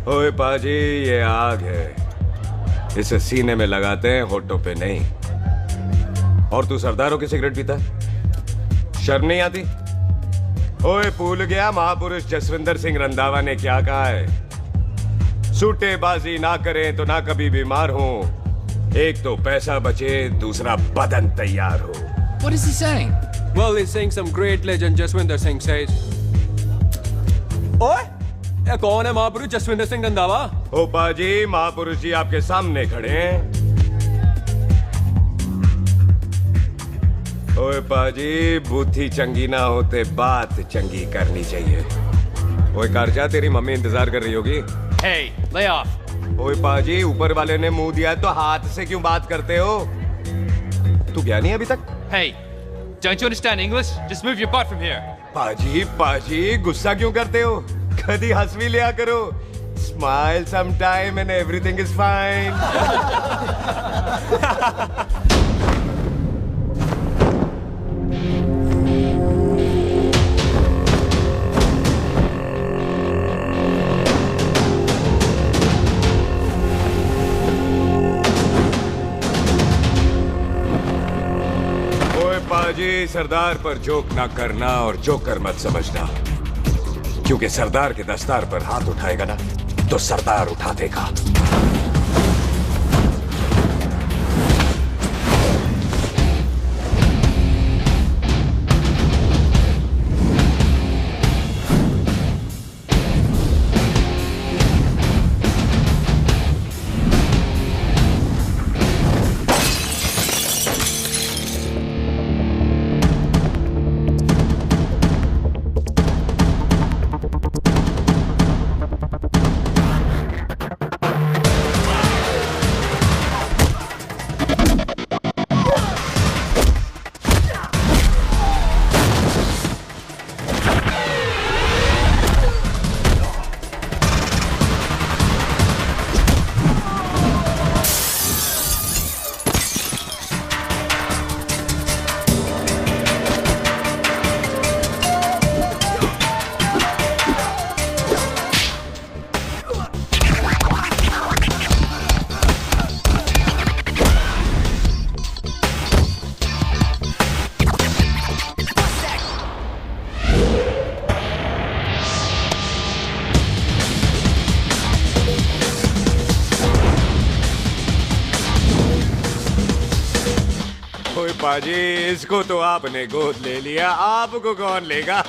ओए पाजी, ये आग है, इसे सीने में लगाते हैं, होठों पे नहीं। और तू सरदारों की सिगरेट पीता है? शर्म नहीं आती? ओए भूल गया महापुरुष जसविंदर सिंह रंधावा ने क्या कहा है? सूटेबाजी ना करें तो ना कभी बीमार हो। एक तो पैसा बचे, दूसरा बदन तैयार हो। What is he saying? Well, he's saying some great legend Jaswinder Singh says. ओए, ये कौन है महापुरुष जसविंदर सिंह रंधावा? ओ पाजी, महापुरुष जी आपके सामने खड़े हैं। ओए पाजी, बुद्धि चंगी ना होते बात चंगी करनी चाहिए। ओए कारजा, तेरी मम्मी इंतजार कर रही होगी। Hey, lay off. ओए पाजी, ऊपर वाले ने मुंह दिया है तो हाथ से क्यों बात करते हो? तू गया नहीं अभी तक? Hey, don't you understand English? Just move your butt from here. पाजी पाजी, गुस्सा क्यों करते हो? कभी हंस भी लिया करो। Smile sometime and everything is fine. पाजी, सरदार पर जोक ना करना और जोकर मत समझना, क्योंकि सरदार के दस्तार पर हाथ उठाएगा ना तो सरदार उठा देगा। पाजी, इसको तो आपने गोद ले लिया, आपको कौन लेगा?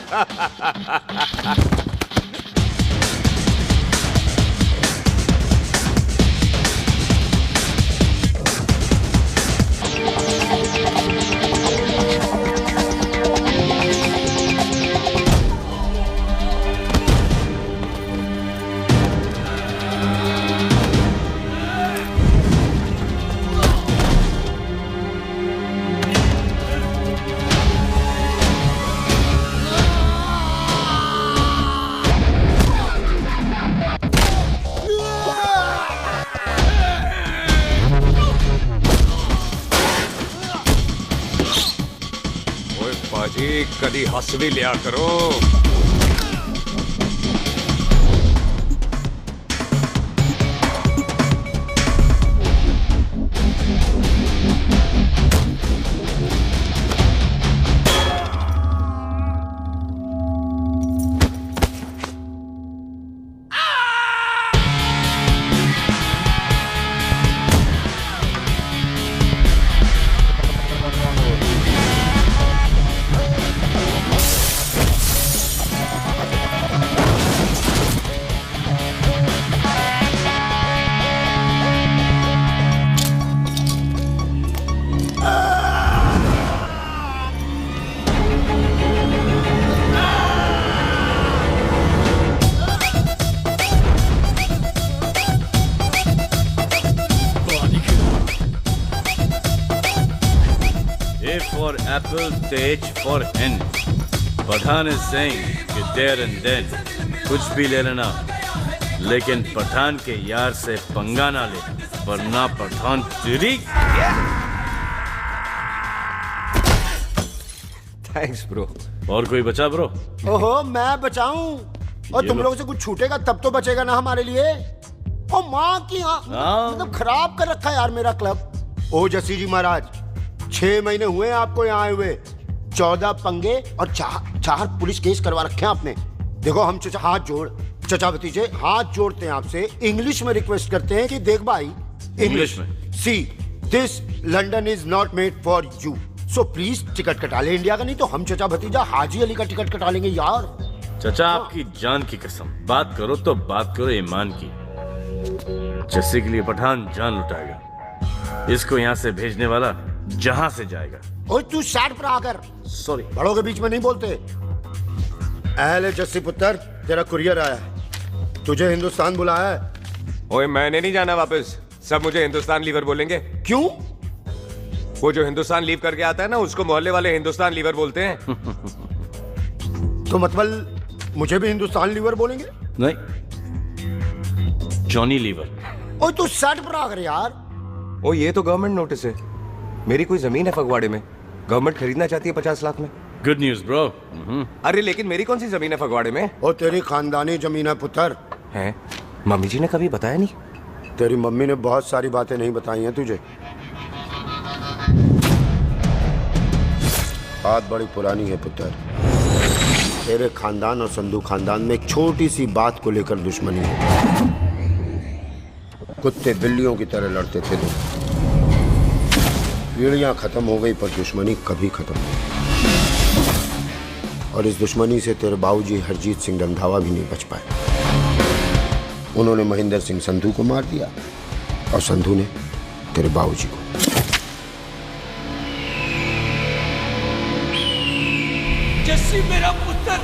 पाजी, कभी हंस भी लिया करो। For apple, the H for hen. Pathan is saying कि there and then कुछ भी ले लेना, लेकिन पठान के यार से पंगा ना ले, वरना पठान तेरी। Thanks bro. और कोई बचा ब्रो? ओहो, मैं बचाऊं? और तुम लोगों से कुछ छूटेगा तब तो बचेगा ना हमारे लिए। और माँ की मतलब खराब कर रखा है यार मेरा क्लब। ओ जस्सी जी महाराज, 6 महीने हुए हैं आपको यहाँ आए हुए, 14 पंगे और 4 पुलिस केस करवा रखे हैं आपने। देखो हम चचा भतीजे हाथ जोड़ते हैं आपसे, इंग्लिश में रिक्वेस्ट करते हैं कि देख भाई, इंग्लिश में see this London is not made for you, so please ticket कटा ले इंडिया का, नहीं तो हम चचा भतीजा हाजी अली का टिकट कटा लेंगे यार। चाचा आपकी जान की कसम, बात करो तो बात करो ईमान की। जस्सी के लिए पठान जान लुटाएगा, इसको यहाँ से भेजने वाला जहां से जाएगा। ओए तू साइड पर आकर, सॉरी, बड़ों के बीच में नहीं बोलते। अहले जस्सी पुत्र, तेरा कुरियर आया, तुझे हिंदुस्तान बुलाया है। ओए मैंने नहीं जाना वापस, सब मुझे हिंदुस्तान लीवर बोलेंगे। क्यों? वो जो हिंदुस्तान लीव करके आता है ना, उसको मोहल्ले वाले हिंदुस्तान लीवर बोलते हैं। तो मतलब मुझे भी हिंदुस्तान लीवर बोलेंगे? नहीं, जॉनी लीवर। ओए तू साइड पर आकर यार। ओ ये तो गवर्नमेंट नोटिस है, मेरी कोई जमीन है फगवाड़े में, गवर्नमेंट खरीदना चाहती है 50 लाख में। Good news bro. अरे लेकिन मेरी कौन सी जमीन है फगवाड़े में? ओ तेरी खानदानी जमीन है पुत्र। है? मम्मी जी ने कभी बताया नहीं? तेरी मम्मी ने बहुत सारी बातें नहीं बताई हैं तुझे। बात बड़ी पुरानी है पुत्र, तेरे खानदान और संधू खानदान में एक छोटी सी बात को लेकर दुश्मनी है। कुत्ते बिल्लियों की तरह लड़ते थे लोग, पीढ़ियां खत्म हो गई पर दुश्मनी कभी खत्म नहीं। और इस दुश्मनी से तेरे बाबूजी हरजीत सिंह रंधावा भी नहीं बच पाए। उन्होंने महेंद्र सिंह संधू को मार दिया और संधू ने तेरे बाबूजी को। जस्सी मेरा पुत्र,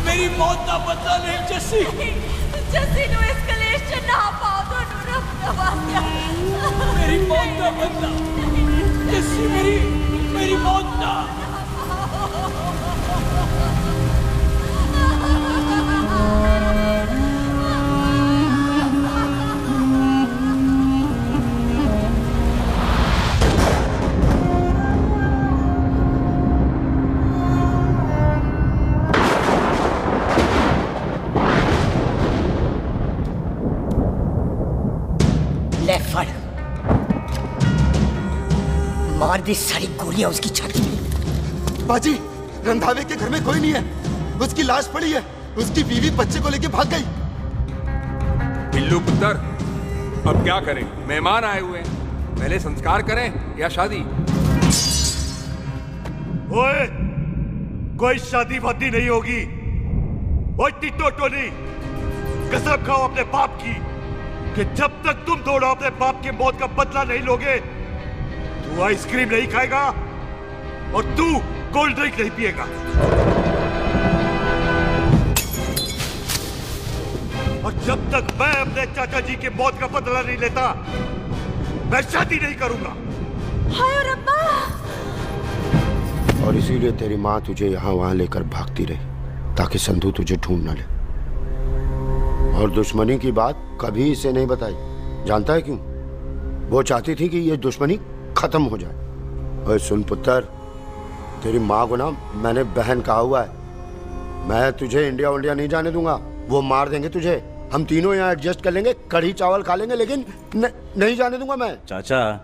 मेरी मौत का बदला ले जस्सी। जस्सी नु इस कलेश च ना पाओ तो रवाया। मेरी मौत का बदला जस्सी, मेरी मौत का। मार दी सारी गोलियां उसकी छाती में। बाजी, रंधावे के घर में कोई नहीं है, उसकी लाश पड़ी है, उसकी बीवी बच्चे को लेके भाग गई। बिल्लू पुत्र, अब क्या करें? मेहमान आए हुए हैं, पहले संस्कार करें या शादी? ओए, कोई शादी वादी नहीं होगी। ओए टिटोटोनी, कसम खाओ अपने बाप की कि जब तक तुम दोनों अपने बाप की मौत का बदला नहीं लोगे, तू आइसक्रीम नहीं खाएगा और तू कोल्ड ड्रिंक नहीं पिएगा। और जब तक मैं अपने चाचा जी की मौत का बदला नहीं लेता, मैं शादी नहीं करूंगा। हाय रब्बा! और इसीलिए तेरी माँ तुझे यहाँ वहां लेकर भागती रही ताकि संधू तुझे ढूंढ न ले। और दुश्मनी की बात कभी इसे नहीं बताई, जानता है क्यों? वो चाहती थी कि ये दुश्मनी खत्म हो जाए। और सुन पुत्र, तेरी माँ को ना मैंने बहन कहा हुआ है, मैं तुझे इंडिया नहीं जाने दूंगा। वो मार देंगे तुझे, हम तीनों यहाँ एडजस्ट कर लेंगे, कढ़ी चावल खा लेंगे, लेकिन नहीं जाने दूंगा मैं। चाचा,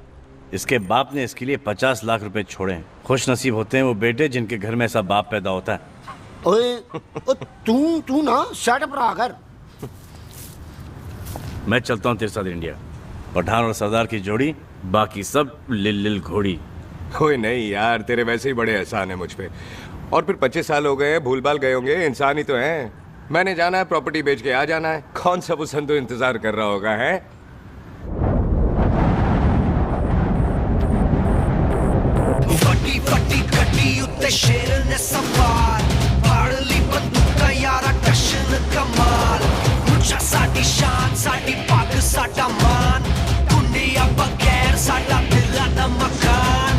इसके बाप ने इसके लिए 50 लाख रुपए छोड़े। खुश नसीब होते हैं वो बेटे जिनके घर में ऐसा बाप पैदा होता है। ओए, तू ना शर्ट पर आकर। मैं चलता हूँ तेरे साथ इंडिया। पठान और सरदार की जोड़ी, बाकी सब लिल घोड़ी। कोई नहीं यार, तेरे वैसे ही बड़े एहसान है मुझ पे। और फिर 25 साल हो गए, भूल भाल गए होंगे, इंसान ही तो हैं। मैंने जाना है, प्रॉपर्टी बेच के आ जाना है। कौन सा वो संधू इंतजार कर रहा होगा? है फटी फटी गड्डी उत्ते शेर ने सवार, फाड़ ली बंदूका यारा टशन कमाल। मुझा साडी शान, साडी पग, साडा मान, दुनिया बगैर साडा दिला दा मकान।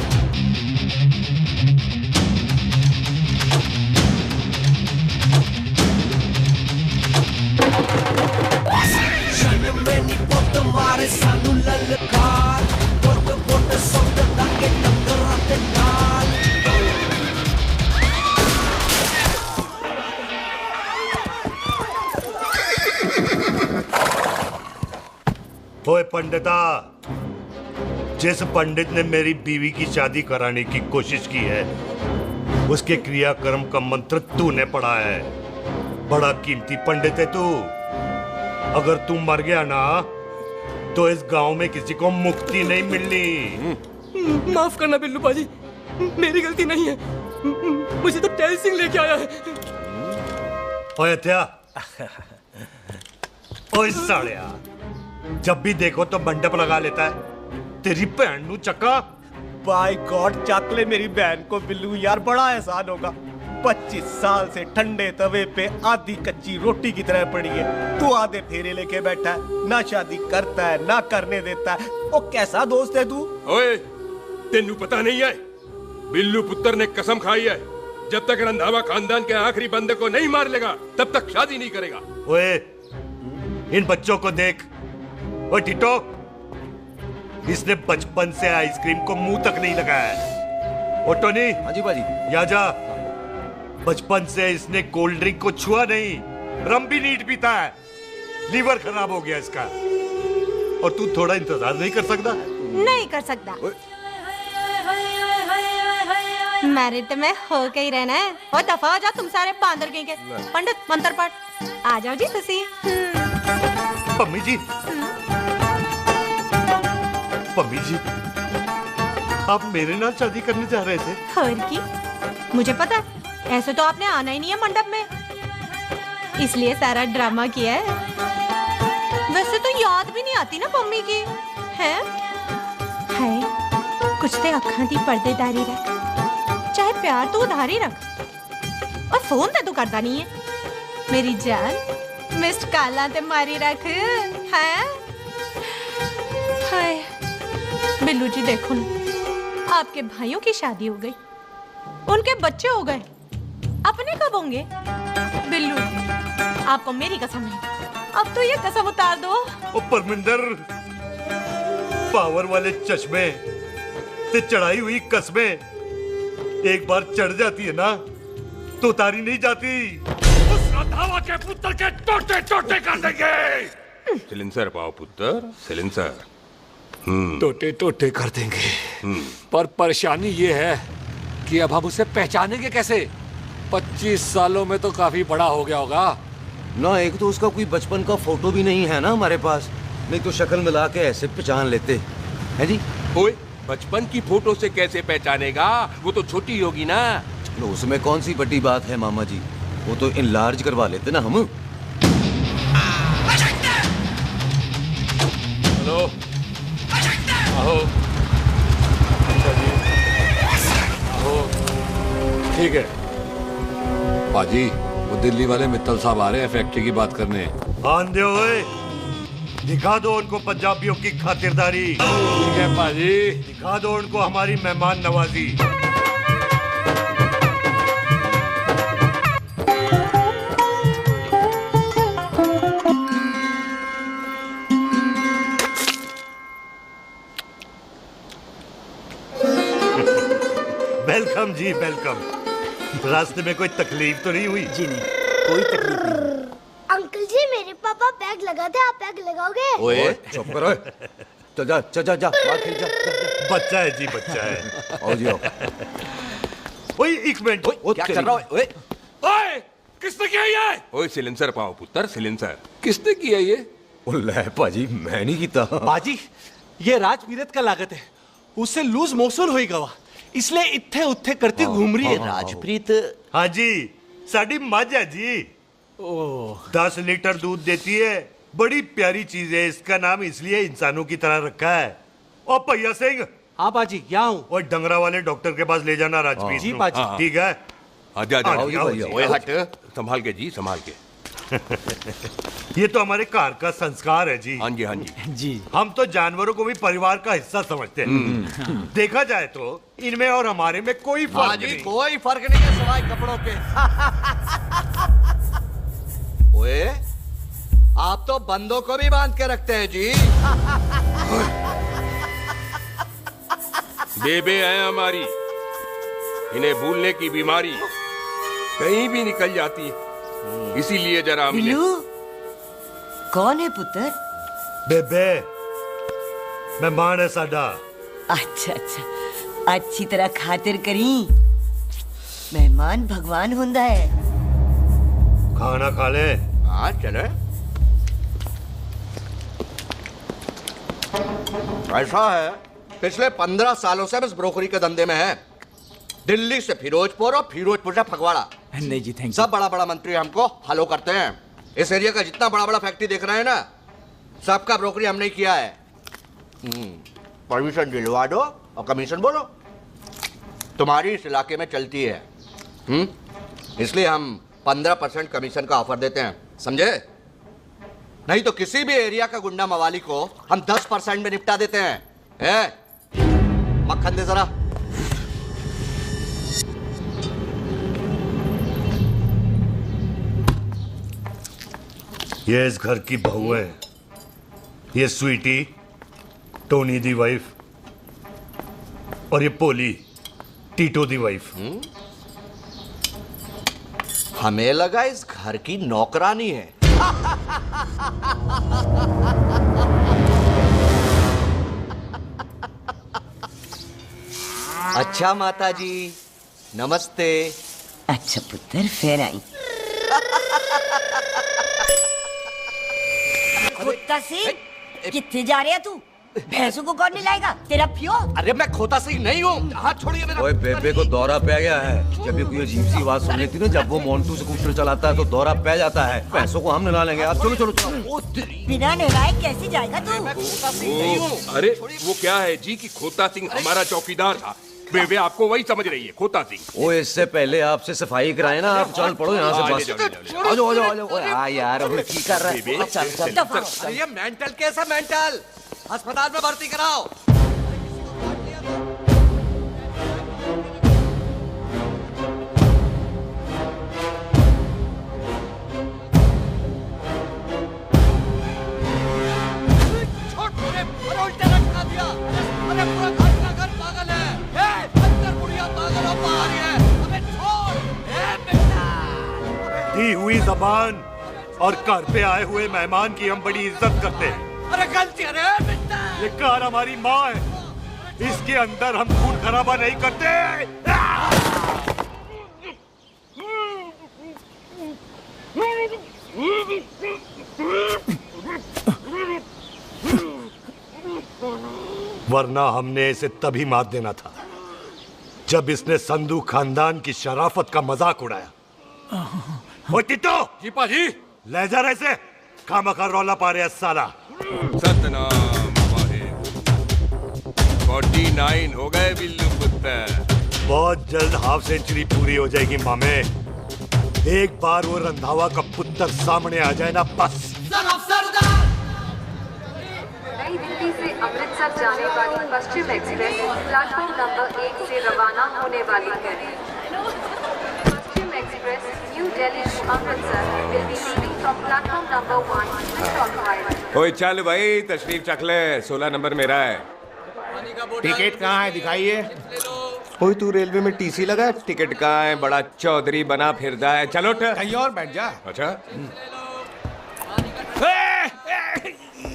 जन्म में नी पुत मारे सानू ललकार, पुट पुट सुट लागे टक्करां दे नाल। ओए पंडिता, जिस पंडित ने मेरी बीवी की शादी कराने की कोशिश की है, उसके क्रियाकर्म का मंत्र तूने पढ़ा है। बड़ा कीमती पंडित है तू। अगर तू मर गया ना, तो इस गांव में किसी को मुक्ति नहीं मिलनी। माफ करना बिल्लू पाजी, मेरी गलती नहीं है। मुझे तो टहल सिंह लेके आया है। ओए हत्या, ओए सालिया, जब भी देखो तो मंडप लगा लेता है। तेरी बहन नू चक्का। बाय गॉड, चक ले मेरी बहन को बिल्लू यार, बड़ा एहसान होगा। 25 साल से ठंडे तवे पे आधी कच्ची रोटी की तरह पड़ी है। तू आधे फेरे लेके बैठा है, ना शादी करता है ना करने देता है। वो कैसा दोस्त है तू? ओए, तेनू पता नहीं है, बिल्लू पुत्र ने कसम खाई है, जब तक रंधावा खानदान के आखिरी बंदे को नहीं मार लेगा तब तक शादी नहीं करेगा। ओए, इन बच्चों को देख। ओए टिटो, इसने बचपन से आइसक्रीम को मुंह तक नहीं लगाया है। ओ टोनी। हाँ जी बाजी। या जा। बचपन से इसने कोल्ड ड्रिंक को छुआ नहीं, रम भी नीट पीता है। लीवर खराब हो गया इसका। और तू थोड़ा इंतजार नहीं कर सकता? नहीं कर सकता। मैरिड में हो के ही रहना है। और दफा आ जा, तुम सारे बांदर के पंडित मंत्र पढ़। आ जाओ जी तुसी। पम्मी जी, पम्मी जी, आप मेरे नाल शादी करने जा रहे थे? और की? मुझे पता है, ऐसे तो आपने आना ही नहीं है मंडप में, इसलिए सारा ड्रामा किया है। वैसे तो याद भी नहीं आती ना मम्मी की, है? कुछ ते अखां दी पर्देदारी रख, चाहे प्यार तो उधारी रख, और फोन ते तू करता नहीं है। मेरी जान, मिस्ड काला ते मारी रख, है? हाय बिल्लू जी, देखो ना, आपके भाइयों की शादी हो गई, उनके बच्चे हो गए, अपने कब होंगे? बिल्लू, आपको मेरी कसम है, अब तो ये कसम उतार दो। ओ परमिंदर, पावर वाले चश्मे ते चढ़ाई हुई कस्में एक बार चढ़ जाती है ना, तो उतारी नहीं जाती। उस रंधावा के पुत्र के टोटे टोटे कर देंगे। सिलेंसर पाओ पुत्र, सिलेंसर। टोटे टोटे कर देंगे। पर परेशानी ये है कि अब हम उसे पहचानेंगे कैसे? 25 सालों में तो काफी बड़ा हो गया होगा ना। एक तो उसका कोई बचपन का फोटो भी नहीं है ना हमारे पास, नहीं तो शक्ल मिला के ऐसे पहचान लेते हैं जी। ओए, बचपन की फोटो से कैसे पहचानेगा? वो तो छोटी होगी ना। तो उसमें कौन सी बड़ी बात है मामा जी, वो तो इनलार्ज करवा लेते ना हम। हेलो, आओ। आओ, ठीक है पाजी, वो दिल्ली वाले मित्तल साहब आ रहे हैं फैक्ट्री की बात करने। आंधे हुए, दिखा दो उनको पंजाबियों की खातिरदारी। ठीक है पाजी, दिखा दो उनको हमारी मेहमान नवाजी। वेलकम जी, वेलकम। रास्ते में कोई तकलीफ तो नहीं हुई? जी नहीं, कोई तकलीफ नहीं। अंकल जी, मेरे पापा पैक लगाते, आप पैक लगाओगे? ओए चुप करो, चल जा चल जा जा, बाहर खेल जा, जा। बच्चा है जी, बच्चा है। आओ जी आओ। ओए एक मिनट, क्या कर रहा है? ओए ओए, किसने किया ये? ओए सिलेंसर पाओ पुत्र, सिलेंसर। किसने किया ये? ले पाजी, मैं नहीं कीता। बाजी, ये राजवीरत का लागत है, उससे लूज मोशन होई गवा, इसलिए इत्थे उत्थे करती घूम रही है। राजप्रीत? हाँ जी, साड़ी मझ है जी। 10 लीटर दूध देती है, बड़ी प्यारी चीज है। इसका नाम इसलिए इंसानों की तरह रखा है। और भैया सिंह। हाँ बाजी, यहाँ हूँ। और डंगरा वाले डॉक्टर के पास ले जाना राजवीर। जी बाजी। ठीक है, आजा आजा। ओए हट, संभाल के जी, संभाल के। ये तो हमारे घर का संस्कार है जी। हाँ जी, हाँ जी जी। हम तो जानवरों को भी परिवार का हिस्सा समझते हैं। देखा जाए तो इनमें और हमारे में कोई फर्क नहीं। कोई फर्क नहीं है सिवाय कपड़ों के। ओए, आप तो बंदों को भी बांध के रखते हैं जी। बेबे है हमारी, इन्हें भूलने की बीमारी कहीं भी निकल जाती है, इसीलिए जरा बिल्लू, कौन है पुत्र? बेबे, मेहमान है साडा। अच्छा अच्छा, अच्छी तरह खातिर करी। मेहमान भगवान हुंदा है। खाना खा ले। हाँ चले। ऐसा है, पिछले 15 सालों से बस ब्रोकरी के धंधे में है। दिल्ली से फिरोजपुर और फिरोजपुर से फगवाड़ा। नहीं जी, थैंक यू। सब बड़ा बड़ा मंत्री हमको फॉलो करते हैं। इस एरिया का जितना बड़ा बड़ा फैक्ट्री देख रहे हैं ना, सबका ब्रोकरी हमने किया है। परमिशन दिलवा दो और कमीशन बोलो। तुम्हारी इस इलाके में चलती है। इसलिए हम 15% कमीशन का ऑफर देते हैं, समझे? नहीं तो किसी भी एरिया का गुंडा मवाली को हम 10% में निपटा देते हैं। मक्खन दे जरा। ये इस घर की बहू है। ये स्वीटी, टोनी दी वाइफ, और ये पोली, टीटो दी वाइफ। हमें लगा इस घर की नौकरानी है। अच्छा माता जी, नमस्ते। अच्छा पुत्र, फिर आई। खोता सिंह, कितने जा रहे है तू? भैंसों को कौन लाएगा? तेरा प्यो? अरे मैं खोता सिंह नहीं हूँ। हाथ छोड़िए मेरा। ओए बेबे को दौरा पै गया है। जब भी कोई अजीब सी आवाज सुन लेती ना, जब वो मोंटू स्कूटर चलाता है तो दौरा पै जाता है। पैसों को हम नहला लेंगे। आप चलो चलो चलो। बिना नहलाए कैसे जाएगा तू? खोता सिंह नहीं हूँ। अरे वो क्या है जी कि खोता सिंह हमारा चौकीदार था। बेबे आपको वही समझ रही है, खोता सिंह। ओ इससे पहले आपसे सफाई कराए ना। आप चल पड़ो यहाँ से बस। आ जाओ आ जाओ आ जाओ। हाँ यार, अब की कर रहा है। चल चल। अरे ये मेंटल केस है, मेंटल। अस्पताल में भर्ती कराओ। दी हुई जबान और घर पे आए हुए मेहमान की हम बड़ी इज्जत करते हैं। अरे गलती है ये कार हमारी माँ है। इसके अंदर हम खून खराबा नहीं करते। वरना हमने इसे तभी मार देना था जब इसने संधू खानदान की शराफत का मजाक उड़ाया। ओ टिट्टो जी पाजी, ले जा रहे से खामखा रौला पा रहे साला। सतनाम वाहे। 49 हो गए बिल्लू पुत्र। बहुत जल्द हाफ सेंचुरी पूरी हो जाएगी मामे। एक बार वो रंधावा का पुत्र सामने आ जाए ना, बस। नई दिल्ली से अमृतसर जाने वाली पश्चिम एक्सप्रेस प्लेटफॉर्म नंबर 1 से रवाना होने वाली है। Paschim express New Delhi to Amritsar will be leaving from platform number 1 clockwise। ओए चल भाई, तशरीफ चख ले। 16 नंबर मेरा है। टिकट कहाँ है, दिखाइए। ओए तू रेलवे में टीसी लगा, टिकट कहाँ है? बड़ा चौधरी बना फिरदा है। चलो उठ। कहीं और बैठ जा। अच्छा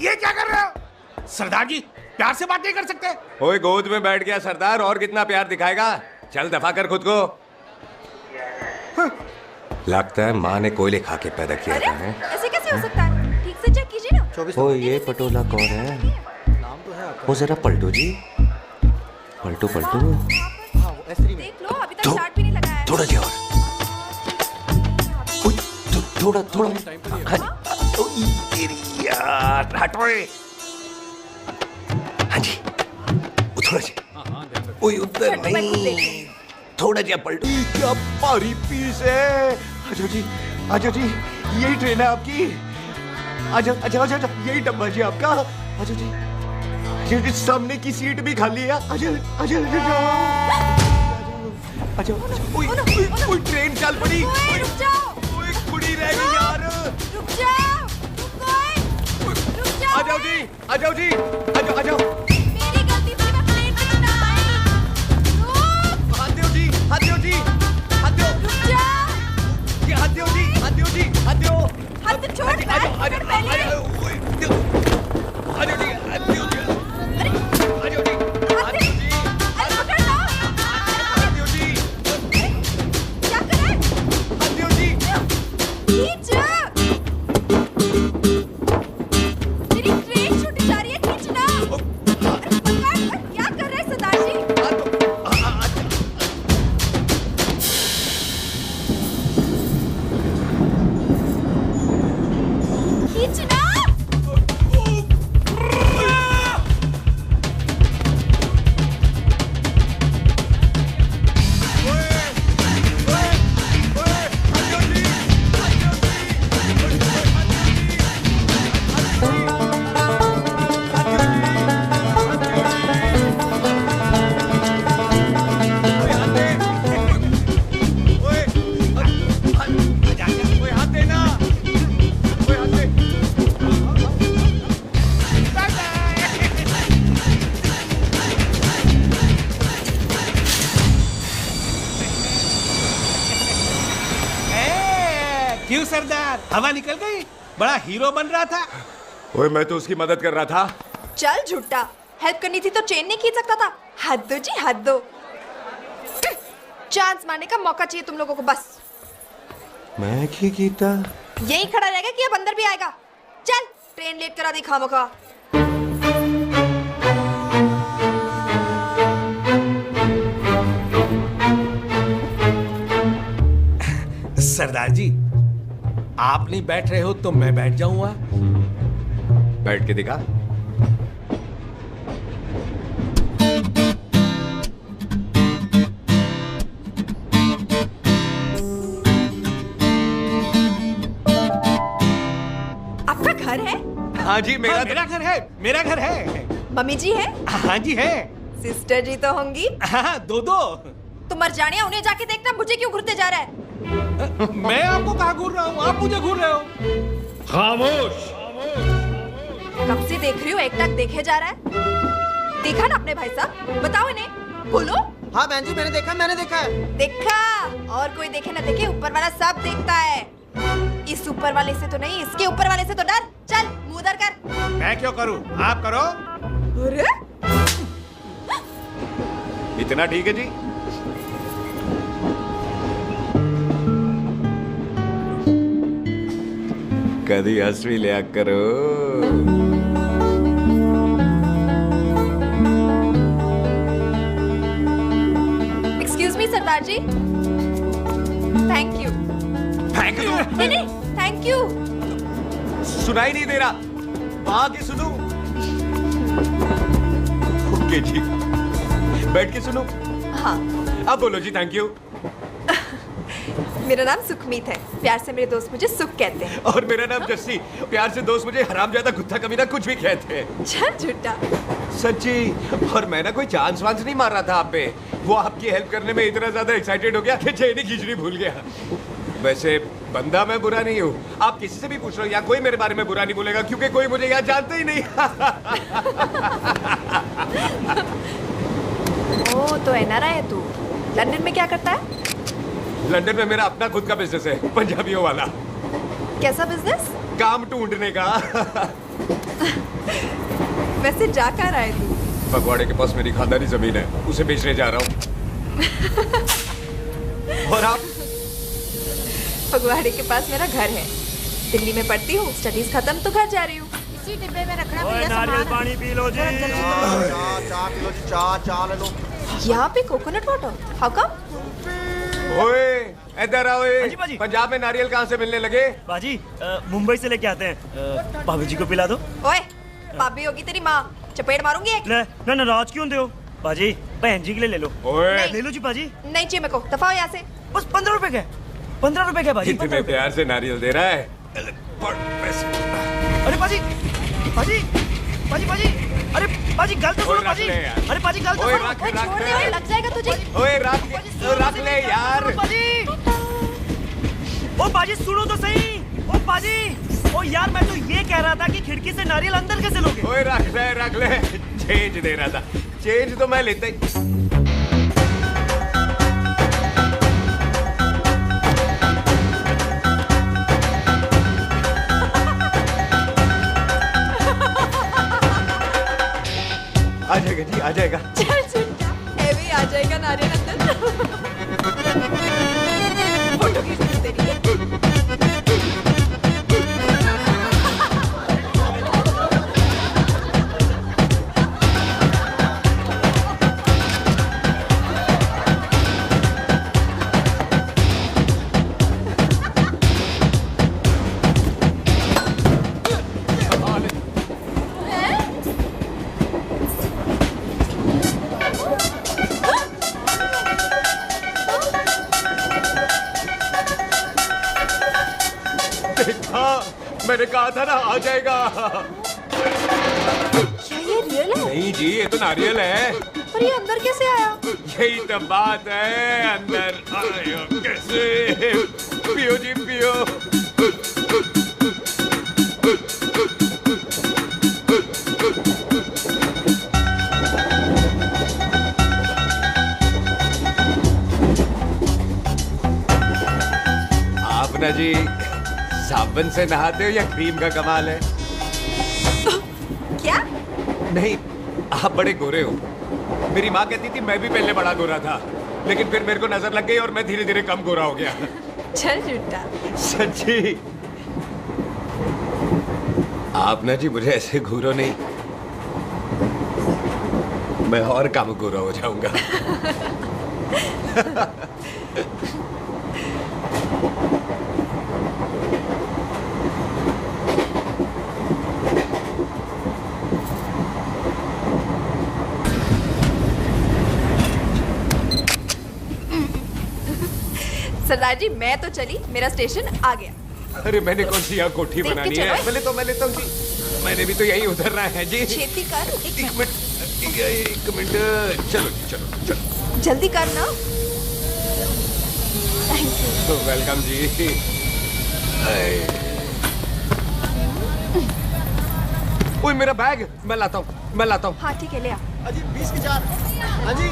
ये क्या कर रहे हो? सरदार जी, प्यार से बात नहीं कर सकते? ओए गोद में बैठ गया सरदार, और कितना प्यार दिखाएगा? चल दफा कर खुद को। लगता है माँ ने कोयले खा के पैदा किया था। ऐसे कैसे हो सकता है? ठीक से चेक कीजिए ना। ओ ये पटोला कौन है? वो जरा पलटो जी, पलटो पलटो। देख लो, अभी तक स्टार्ट भी नहीं लगाया है। थोड़ा जी और। थोड़ा थोड़ा। तेरी यार, हटो। हाँ जी, थोड़ा जी। ओए उधर नहीं, थोड़ा जी पलटो। क्या भारी पीस है। आजो जी, आजो जी, यही ट्रेन है आपकी। आजो आजो आजो, यही डब्बा जी आपका। आजो जी, ये सामने की सीट भी खाली है। आजो आजो आजो। ओए ट्रेन चल पड़ी। रुक जाओ। ओए कुड़ी रह गई यार। रुक जाओ। रुक जाओ। आ जाओ जी, आ जाओ जी, आ जाओ आ जाओ। मेरी गलती से मैं प्लेन में ना आई। रुक। हाथ दो जी, हाथ दो जी, हाथ दो। रुक जाओ। ये हाथ दो जी, हाथ दो जी, हाथ दो। हाथ छोड़। आ जाओ आ जाओ आ जाओ। आ जाओ जी, हाथ दो जी। अरे क्यों सरदार, हवा निकल गई? बड़ा हीरो बन रहा था। ओए मैं तो उसकी मदद कर रहा था। चल झूठा, हेल्प करनी थी तो चेन नहीं खींच सकता था। हद दो जी, हद दो। चांस मारने का मौका चाहिए तुम लोगों को बस। मैं क्या कीता? यही खड़ा रहेगा कि अब अंदर भी आएगा? चल, ट्रेन लेट करा दी खामखा। सरदार जी, आप नहीं बैठ रहे हो तो मैं बैठ जाऊंगा। बैठ के दिखा। आपका घर है? हाँ जी, मेरा घर है। मेरा घर है। मम्मी जी है? हाँ जी है। सिस्टर जी तो होंगी? हाँ, दो। तुम मर जाने, उन्हें जाके देखना मुझे क्यों घूरते जा रहा है। मैं आपको कहाँ घूर रहा हूँ, आप मुझे घूर रहे हो। खामोश। कब से देख रही हूँ, एक टक देखे जा रहा है। देखा ना अपने भाई साहब, बताओ इन्हें। बोलो। हाँ बहन जी, मैंने देखा है। देखा? और कोई देखे ना देखे, ऊपर वाला सब देखता है। इस ऊपर वाले से तो नहीं, इसके ऊपर वाले से तो डर। चल मुंह उधर कर। मैं क्यों करूँ, आप करो। अरे इतना ठीक है जी। कभी हंस भी लिया करो। एक्सक्यूज मी सरदार जी। Thank you. Thank you? नहीं, थैंक यू। सुनाई नहीं दे रहा, आके सुनो। ओके जी, बैठ के सुनो। हाँ। अब बोलो जी थैंक यू। मेरा नाम सुखमीत है, प्यार से मेरे दोस्त मुझे सुख कहते हैं। और मेरा नाम जस्सी, प्यार से दोस्त मुझे हरामजादा, कुत्ता कमीना कुछ भी कहते हैं। चल झूठा। सच्ची। और मैं ना कोई चांस वांस नहीं मार रहा था आप पे, वो आपकी हेल्प करने में इतना ज्यादा एक्साइटेड हो गया कि चेन ही खींचनी भूल गया। वैसे बंदा मैं बुरा नहीं हूँ, आप किसी से भी पूछ लो, यहाँ कोई मेरे बारे में बुरा नहीं बोलेगा, क्योंकि कोई मुझे यहाँ जानता ही नहीं। ओ तो एनआरआई है तू। लंदन में क्या करता है? लंदन में मेरा अपना खुद का बिजनेस है, पंजाबियों वाला। कैसा बिजनेस? काम ढूंढने का। वैसे जा कहाँ रहा है तू? फगवाड़े के पास मेरी खानदानी जमीन है, उसे बेचने जा रहा हूँ। और आप? फगवाड़े के पास मेरा घर है, दिल्ली में पढ़ती हूँ, स्टडीज खत्म तो घर जा रही हूँ। इसी डिब्बे में रखना भैया सामान। नारियल पानी पी लो जी। चाय पी लो जी, चाय ले लो। यहाँ पे कोकोनट वाटर, हाउ कम? ओए इधर आओ। पंजाब में नारियल कहाँ से मिलने लगे? बाजी मुंबई से लेके आते हैं, भाभी जी को पिला दो। ओए भाभी होगी तेरी माँ, चपेट मारूंगी एक। ना नाराज क्यों हो बाजी, बहन जी के लिए ले लो। ओए ले लो जी बाजी। नहीं चाहिए मेरे को, दफा हो यहाँ से। बस 15 रुपए के, 15 रुपए के बाजी। इतने प्यार से नारियल दे रहा है। अरे बाजी बाजी बाजी बाजी, अरे बाजी गल तो सुनो बाजी। अरे बाजी गल तो सुनो। छोड़ दे, लग जाएगा तुझे। ओए रख ले यार। बाजी, ओ बाजी सुनो तो सही। ओ बाजी, ओ यार मैं तो ये कह रहा था कि खिड़की से नारियल अंदर कैसे लोगे? ओए रख ले। चेंज दे रहा था, चेंज तो मैं लेता ही। आ जाएगा जी, आ जाएगा। चल झूठा, एवी आ जाएगा नारियल अंदर। फोटो खींच ली तेरी। मैंने कहा था ना आ जाएगा। क्या ये रियल है? नहीं जी, ये तो नारियल है। पर ये अंदर कैसे आया? यही तो बात है, अंदर आया कैसे? पियो जी पियो। आप ना जी साबुन से नहाते हो या क्रीम का कमाल है? क्या? नहीं, आप बड़े गोरे हो। मेरी माँ कहती थी मैं भी पहले बड़ा गोरा था, लेकिन फिर मेरे को नजर लग गई और मैं धीरे धीरे कम गोरा हो गया। चल झूठा। सच्ची? आप ना जी मुझे ऐसे घूरो नहीं, मैं और कम गोरा हो जाऊंगा। सरदार जी मैं तो चली, मेरा स्टेशन आ गया। अरे मैंने कौन सी यहाँ कोठी देख के बनानी चलो। है? मैं लेता हूँ जी। मैंने भी तो यही उतरना है जी। छेती कर। एक मिनट। चलो चलो चलो। जल्दी कर ना। वेलकम जी। ओए मेरा बैग मैं लाता हूँ। हाँ ठीक है ले आ। अजी 20 के 4। हाँ जी।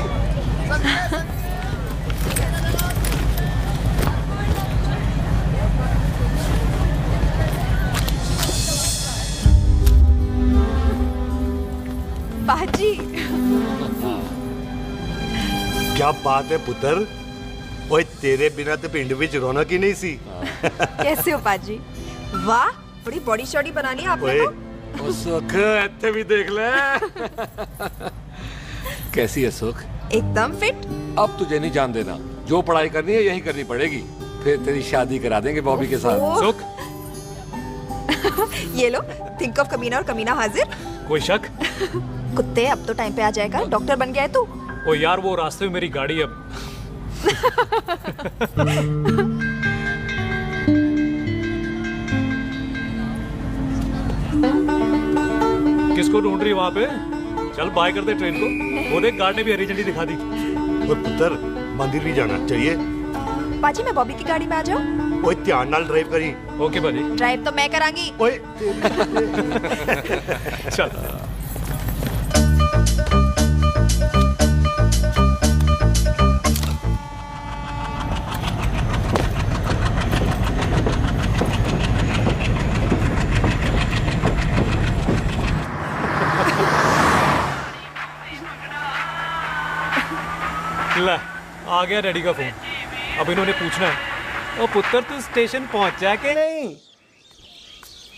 बाजी। क्या बात है पुत्र, ओए तेरे बिना तो पिंड विच रौनक ही नहीं सी। कैसे हो पाजी? वाह बड़ी बॉडी शॉडी बनानी है आपने तो। ओ सुख इत्थे भी देख ले। कैसी है सुख? एकदम फिट। अब तुझे नहीं जान देना, जो पढ़ाई करनी है यही करनी पड़ेगी, फिर तेरी शादी करा देंगे बॉबी के साथ। सुख ये लो, थिंक ऑफ कमीना और कमीना हाजिर। कोई शक? कुत्ते अब तो टाइम पे आ जाएगा, डॉक्टर बन गया है तू। ओ यार वो रास्ते में मेरी गाड़ी अब। किसको ढूंढ रही वहां पे? चल बाय कर दे ट्रेन को। वो देख गार्ड ने भी हरी झंडी दिखा दी। और पुत्र मंदिर भी जाना चाहिए। बाजी मैं बॉबी की गाड़ी में आ जाऊं? ओए ध्यान नाल ड्राइव करी। ओके बाजी। ड्राइव तो मैं करांगी। ओए चल। ले आ गया डैडी का फोन। अब इन्होंने पूछना है, ओ पुत्र तू स्टेशन पहुंचा के नहीं?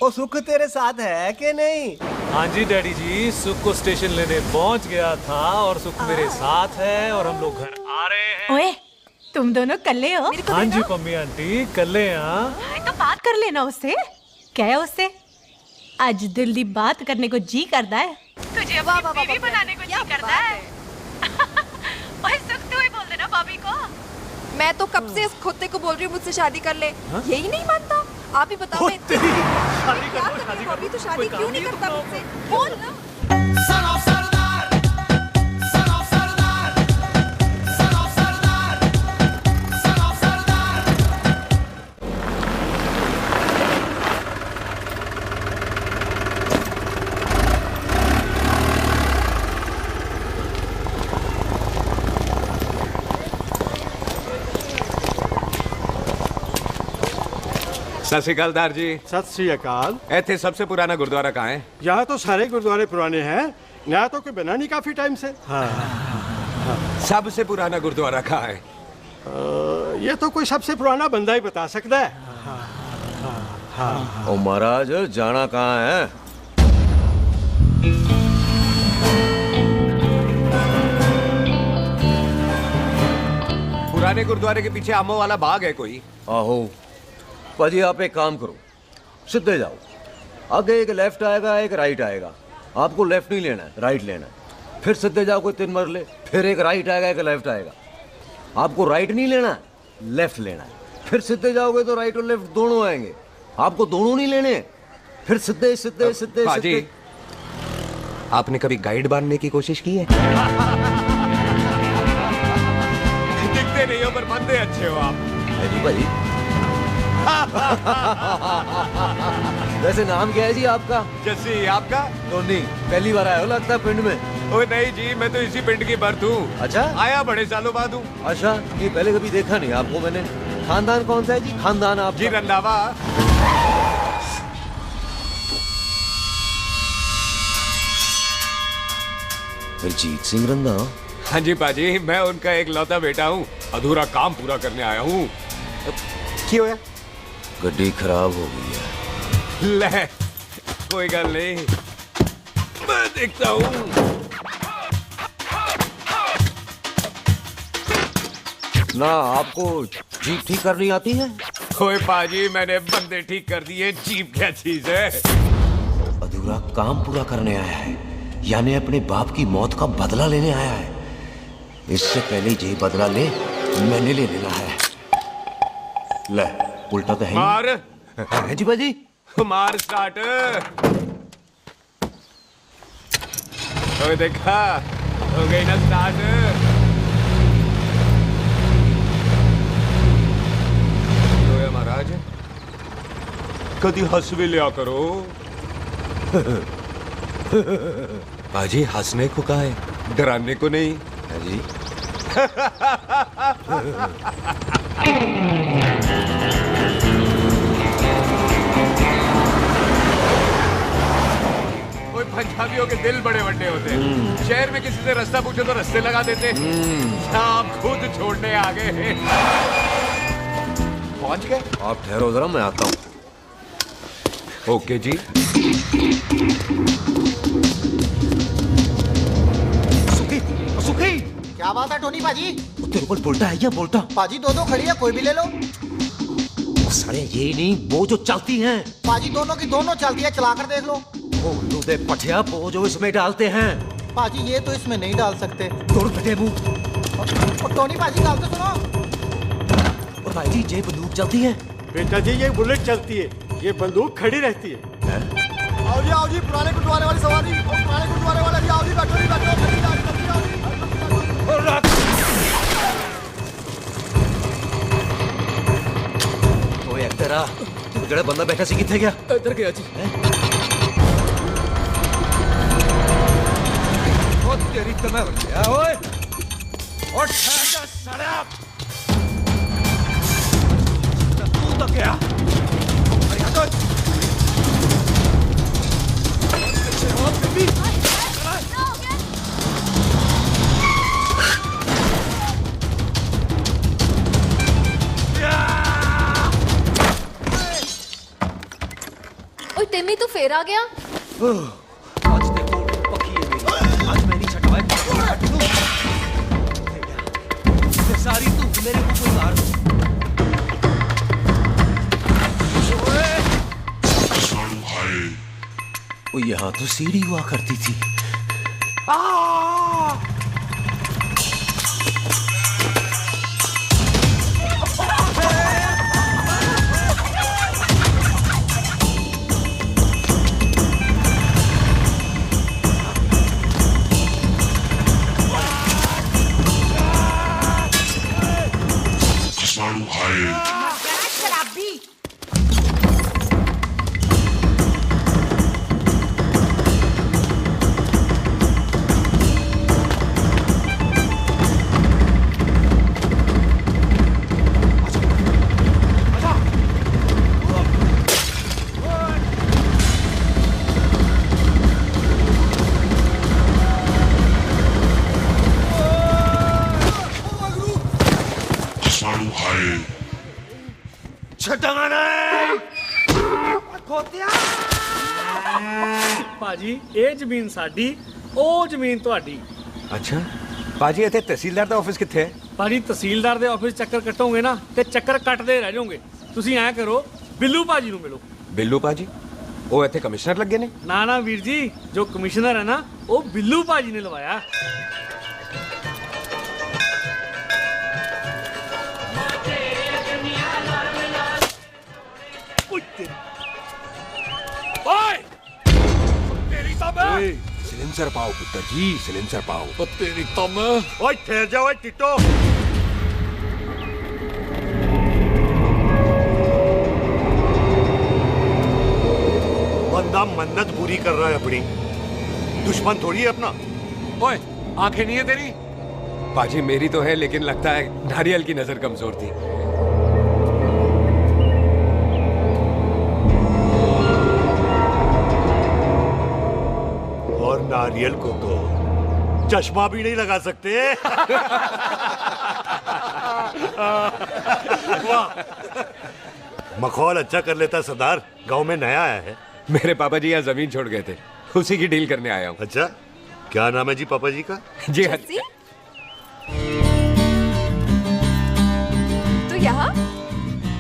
ओ सुख तेरे साथ है कि नहीं? हाँ जी डैडी जी, सुख को स्टेशन लेने पहुंच गया था और सुख मेरे साथ है और हम लोग घर आ रहे हैं। ओए तुम दोनों कल्ले हो? हाँ जी पम्मी आंटी कल्ले। तो बात कर लेना उससे। क्या है उससे? आज दिल दी बात करने को जी करता है। तुझे अपनी बीवी बनाने को जी करता है। ओए सुख तू ही बोल देना भाभी को। मैं तो कब से इस खोते को बोल रही हूँ मुझसे शादी कर ले। यही नहीं मानता। आप ही बताओ मैं क्या करूँ? अभी तो शादी क्यों नहीं करता मुझसे? बोल ना। सत श्री अकाल दार जी। सत श्री अकाल। ऐथे सबसे पुराना गुरुद्वारा कहाँ है? यहाँ तो सारे गुरुद्वारे पुराने हैं, नया तो कोई बना नहीं काफी टाइम से। सबसे पुराना गुरुद्वारा कहाँ है? ये तो कोई सबसे पुराना बंदा ही बता सकता है। ओ महाराज जाना कहाँ है? पुराने गुरुद्वारे के पीछे आमों वाला बाग है कोई? आहो पाजी आप एक काम करो, सीधे जाओ, आगे एक लेफ्ट आएगा एक राइट आएगा, आपको लेफ्ट नहीं लेना है राइट लेना है, फिर सीधे जाओ कोई 3 मरले, फिर एक राइट आएगा एक लेफ्ट आएगा, आपको राइट नहीं लेना है लेफ्ट लेना है, फिर सीधे जाओगे तो राइट और लेफ्ट दोनों आएंगे, आपको दोनों नहीं लेने, फिर सीधे सीधे सीधे पाजी आपने कभी गाइड बनने की कोशिश की है? दिखते नहीं हो पर बंदे अच्छे हो आप। जी भाई। वैसे नाम क्या है जी आपका? जस्सी। आपका? टोनी। पहली बार आया हो लगता है पिंड में। ओए नहीं जी, मैं तो इसी पिंड की बर्थ हूँ। अच्छा? आया बड़े सालों बाद हूँ। अच्छा, ये पहले कभी देखा नहीं आपको मैंने। खानदान कौन सा है जी? खानदान आप जी रंधावा। अजीत सिंह रंधावा? हाँ जी पाजी, मैं उनका एक लौता बेटा हूँ। अधूरा काम पूरा करने आया हूँ। क्यों है? गड्डी खराब हो गई है। ले, कोई गल नहीं, मैं देखता हूँ। ना आपको जीप ठीक करनी आती है? ओए पाजी, मैंने बंदे ठीक कर दिए, जीप क्या चीज है? अधूरा काम पूरा करने आया है, यानी अपने बाप की मौत का बदला लेने आया है। इससे पहले ये बदला ले, मैंने ले लेना है। ले, उल्टा तो है मार। है जी बाजी। मार स्टार्ट। ओए देखा, हो गई ना स्टार्ट। महाराज, कभी हंस भी लिया करो। पाजी, हंसने को कहा है, डराने को नहीं। जी कोई पंजाबियों के दिल बड़े बड़े होते हैं। शहर में किसी से रास्ता पूछो तो रास्ते लगा देते। आप खुद छोड़ने आ गए। पहुंच गए? आप ठहरो जरा, मैं आता हूँ। ओके जी। सुखी, क्या बात है टोनी पाजी? तेरे को बोलता है या बोलता? पाजी दो खड़ी है, कोई भी ले लो। सारे ये नहीं, वो जो चलती हैं। पाजी दोनों की दोनों चलती है, चला कर देख लो। दे पठिया, वो जो इसमें डालते हैं। पाजी ये तो इसमें नहीं डाल सकते। मुंह। टोनी पाजी गाल तो सुनो। और भाई जी, ये बंदूक चलती है? बेटा जी, ये बुलेट चलती है, ये बंदूक खड़ी रहती है। आओ जी, पुराने गुरुद्वारे वाली सवारी। पुराने गुरुद्वारे वाले जी, आओ जी, बैठो जी, बैठो। ओए तेरा जड़ा बंदा बैठा सी किथे गया? इधर गया जी। ओ तेरी तमर गया ओए। और ठहर जा साला। तू तो क्या? अरे हटो। ओए टिम्मी, तू फिर आ गया? आज देखो पक्की है मेरी। आज मैं नहीं छटवाए। सारी तू मेरे मुंह को मार। वो यहाँ तो सीढ़ी हुआ करती थी। ਭਾਜੀ ਇਹ ਜ਼ਮੀਨ ਸਾਡੀ, ਉਹ ਜ਼ਮੀਨ ਤੁਹਾਡੀ। ਅੱਛਾ ਪਾਜੀ, ਇੱਥੇ ਤਹਿਸੀਲਦਾਰ ਦਾ ਆਫਿਸ ਕਿੱਥੇ ਹੈ? ਭਾਜੀ ਤਹਿਸੀਲਦਾਰ ਦੇ ਆਫਿਸ ਚੱਕਰ ਕੱਟੋਗੇ ਨਾ ਤੇ ਚੱਕਰ ਕੱਟਦੇ ਰਹਿ ਜਾਓਗੇ। ਤੁਸੀਂ ਐਂ ਕਰੋ, ਬਿੱਲੂ ਭਾਜੀ ਨੂੰ ਮਿਲੋ। ਬਿੱਲੂ ਭਾਜੀ? ਉਹ ਇੱਥੇ ਕਮਿਸ਼ਨਰ ਲੱਗੇ ਨੇ? ਨਾ ਨਾ ਵੀਰ ਜੀ, ਜੋ ਕਮਿਸ਼ਨਰ ਹੈ ਨਾ, ਉਹ ਬਿੱਲੂ ਭਾਜੀ ਨੇ ਲਵਾਇਆ। सिलेंसर पाओ पुत्र जी, सिलेंसर पाओ। तेरी तम। ओए ठहर जाओ, ओए टिट्टो। बंदा मन्नत पूरी कर रहा है अपनी, दुश्मन थोड़ी है अपना। ओए, आंखें नहीं है तेरी? पाजी मेरी तो है, लेकिन लगता है नारियल की नजर कमजोर थी। नारियल को तो चश्मा भी नहीं लगा सकते। वाह, मखौल अच्छा कर लेता सरदार। गांव में नया आया है। मेरे पापा जी यहाँ जमीन छोड़ गए थे, उसी की डील करने आया हूँ। अच्छा, क्या नाम है जी पापा जी का? जी हाँ। तो यहाँ?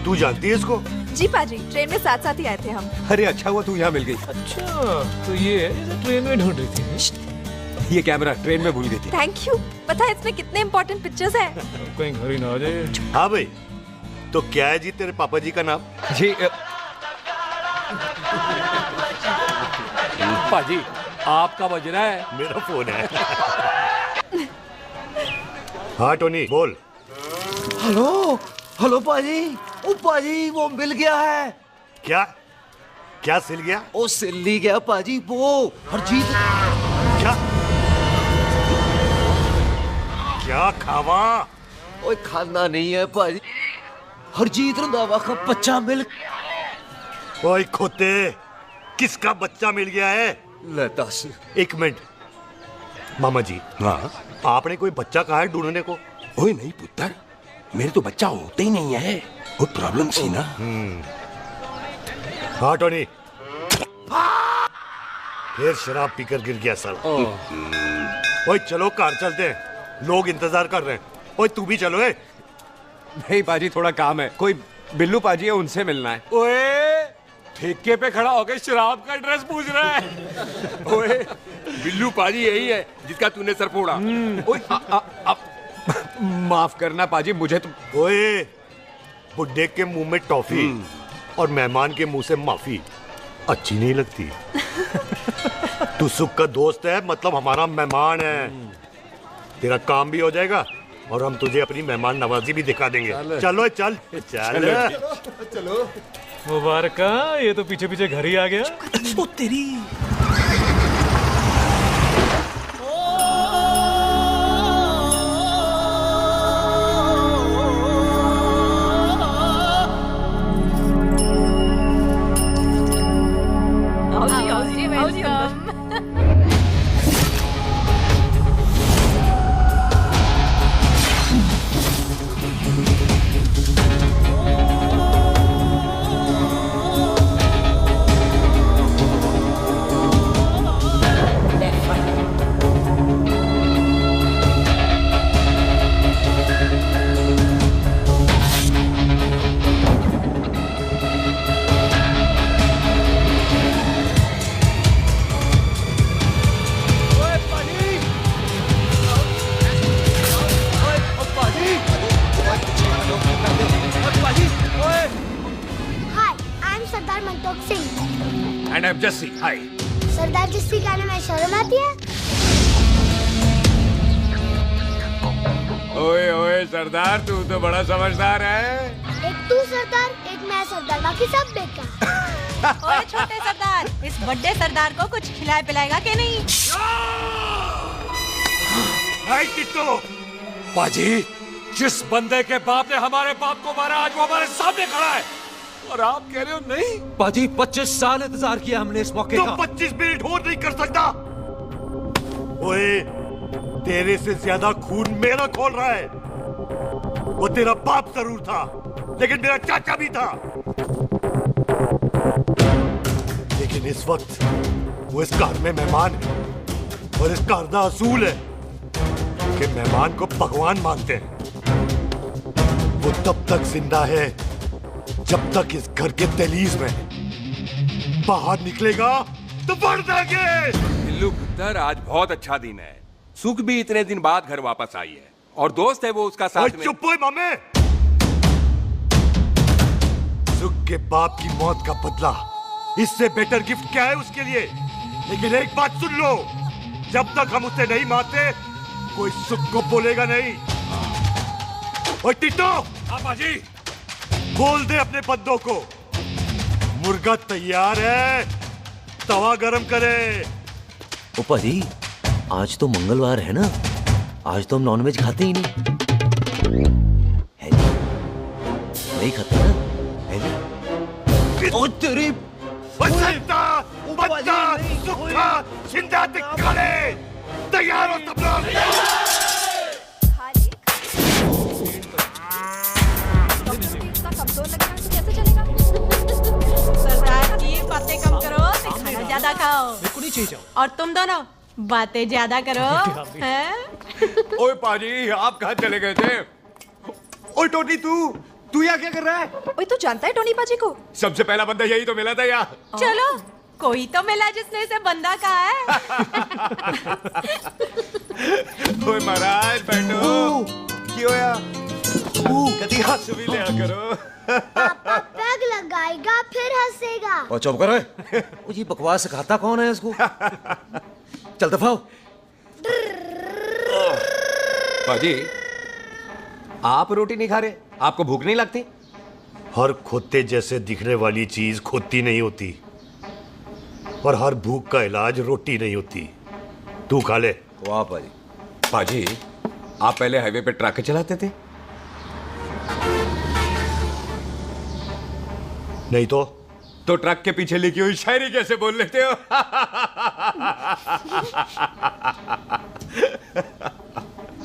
तू जानती है इसको? जी पाजी, ट्रेन में साथ साथ ही आए थे हम। अरे अच्छा हुआ तू यहाँ मिल गई। अच्छा, तो ये है जिसे ट्रेन में ढूंढ रही थी। ये कैमरा ट्रेन में भूल गई थी। Thank you. पता है इसमें कितने इम्पोर्टेंट पिक्चर्स हैं? कहीं घर ही ना आ जाए। हाँ भाई, तो क्या है जी तेरे पापा जी का नाम? जी पाजी, आपका बज रहा है। मेरा फोन है। हाँ टोनी बोल। हेलो हेलो पाजी। ओ पाजी, वो मिल गया है। क्या क्या सिल गया? ओ सिल गया पाजी, वो हरजीत। क्या क्या खावा? ओए खाना नहीं है पाजी, हरजीत रंधावा का बच्चा मिल। ओए खोते, किसका बच्चा मिल गया है? ले दस। एक मिनट मामा जी। हाँ, आपने कोई बच्चा कहा है ढूंढने को? ओए नहीं पुत्र, मेरे तो बच्चा होते ही नहीं है। वो प्रॉब्लम सी ना। हाँ टोनी, फिर शराब पीकर गिर गया साला। ओए चलो कार चलते हैं, लोग इंतजार कर रहे हैं। ओए तू भी चलो। नहीं पाजी, थोड़ा काम है। कोई बिल्लू पाजी है, उनसे मिलना है। ओए, ठेके पे खड़ा होकर शराब का एड्रेस पूछ रहा है। ओए, बिल्लू पाजी यही है जिसका तूने सर फोड़ा। ओए माफ करना पाजी, मुझे तो। ओए, बुड्ढे के मुंह में टॉफी और मेहमान के मुंह से माफी अच्छी नहीं लगती। तू सुख का दोस्त है, मतलब हमारा मेहमान है। तेरा काम भी हो जाएगा और हम तुझे अपनी मेहमान नवाजी भी दिखा देंगे। चलो चल चल चलो। मुबारक, ये तो पीछे पीछे घर ही आ गया। ओ तेरी। And I'm Jesse. Hi. सरदार जस्सी कहने में शर्म आती है? ओए ओए सरदार, तू तो बड़ा समझदार है। एक तू सरदार, एक मैं सरदार, बाकी सब बेकार। ओए छोटे सरदार, इस बड़े सरदार को कुछ खिलाए पिलाएगा कि नहीं? टिट्टो। पाजी, जिस बंदे के बाप ने हमारे बाप को मारा, आज वो हमारे सामने खड़ा है और आप कह रहे हो नहीं? पाजी, 25 साल इंतजार किया हमने इस मौके का। 25 मिनट और नहीं कर सकता। ओए, तेरे से ज्यादा खून मेरा खोल रहा है। वो तेरा बाप जरूर था, लेकिन मेरा चाचा भी था। लेकिन इस वक्त वो इस घर में मेहमान है और इस घर का असूल है कि मेहमान को भगवान मानते हैं। वो तब तक जिंदा है जब तक इस घर के दहलीज में बाहर निकलेगा तो बढ़ जाएंगे। बिल्लू पुत्र, आज बहुत अच्छा दिन है। सुख भी इतने दिन बाद घर वापस आई है और दोस्त है वो उसका साथ में। चुप हो मामे। सुख के बाप की मौत का बदला, इससे बेटर गिफ्ट क्या है उसके लिए? लेकिन एक बात सुन लो, जब तक हम उसे नहीं मारते कोई सुख को बोलेगा नहीं। ओए टिट्टो, पाजी, बोल दे अपने बंदों को मुर्गा तैयार है, तवा गरम करे। ओ पाजी, आज तो मंगलवार है ना, आज तो हम नॉनवेज खाते ही नहीं है जी। नहीं खाते ना, है जी। ओ तेरी पत्ता सूखा जिंदा दिखाने तैयार हो सब लोग। कमजोर लग रहा है तो कैसे चलेगा? सरदार जी बातें कम करो, खाना ज्यादा खाओ। मेरे को नहीं चाहिए। और तुम दोनों बातें ज्यादा करो, हैं? ओए पाजी, आप कहाँ चले गए थे? ओए टोटी, तू यहाँ क्या कर रहा है? ओए तू जानता है टोनी पाजी को? सबसे पहला बंदा यही तो मिला था यार। चलो कोई तो मिला जिसने इसे बंदा कहा है। ओए महाराज बैठो। क्यों यार? कभी हंस भी लिया करो। पापा पैग लगाएगा फिर हंसेगा। और चुप करो। वो जी बकवास सिखाता कौन है इसको? चल दफा हो। पाजी, आप रोटी नहीं खा रहे? आपको भूख नहीं लगती? हर खोते जैसे दिखने वाली चीज खोती नहीं होती और हर भूख का इलाज रोटी नहीं होती। तू खा ले। वाह पाजी। पाजी, आप पहले हाईवे पे ट्रक चलाते थे? नहीं तो ट्रक के पीछे लिखी हुई शायरी कैसे बोल लेते हो?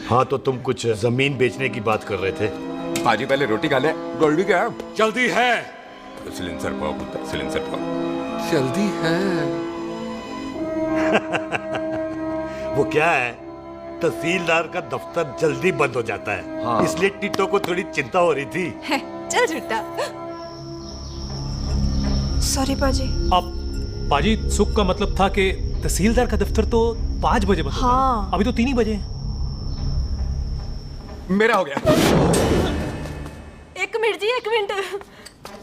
हाँ तो तुम कुछ जमीन बेचने की बात कर रहे थे। पाजी पहले रोटी खा ले। गोल्डी क्या? जल्दी है। सिलेंसर पाओ, सिलेंसर पाओ। जल्दी है। वो क्या है, तहसीलदार का दफ्तर जल्दी बंद हो जाता है। हाँ। इसलिए टिट्टो को थोड़ी चिंता हो रही थी। चल झुट्टा। सॉरी पाजी। अब पाजी सुख का मतलब था कि तहसीलदार का दफ्तर तो 5 बजे बंद होता है। हाँ। अभी तो 3 ही बजे हैं। मेरा हो गया। एक मिनट जी, एक मिनट।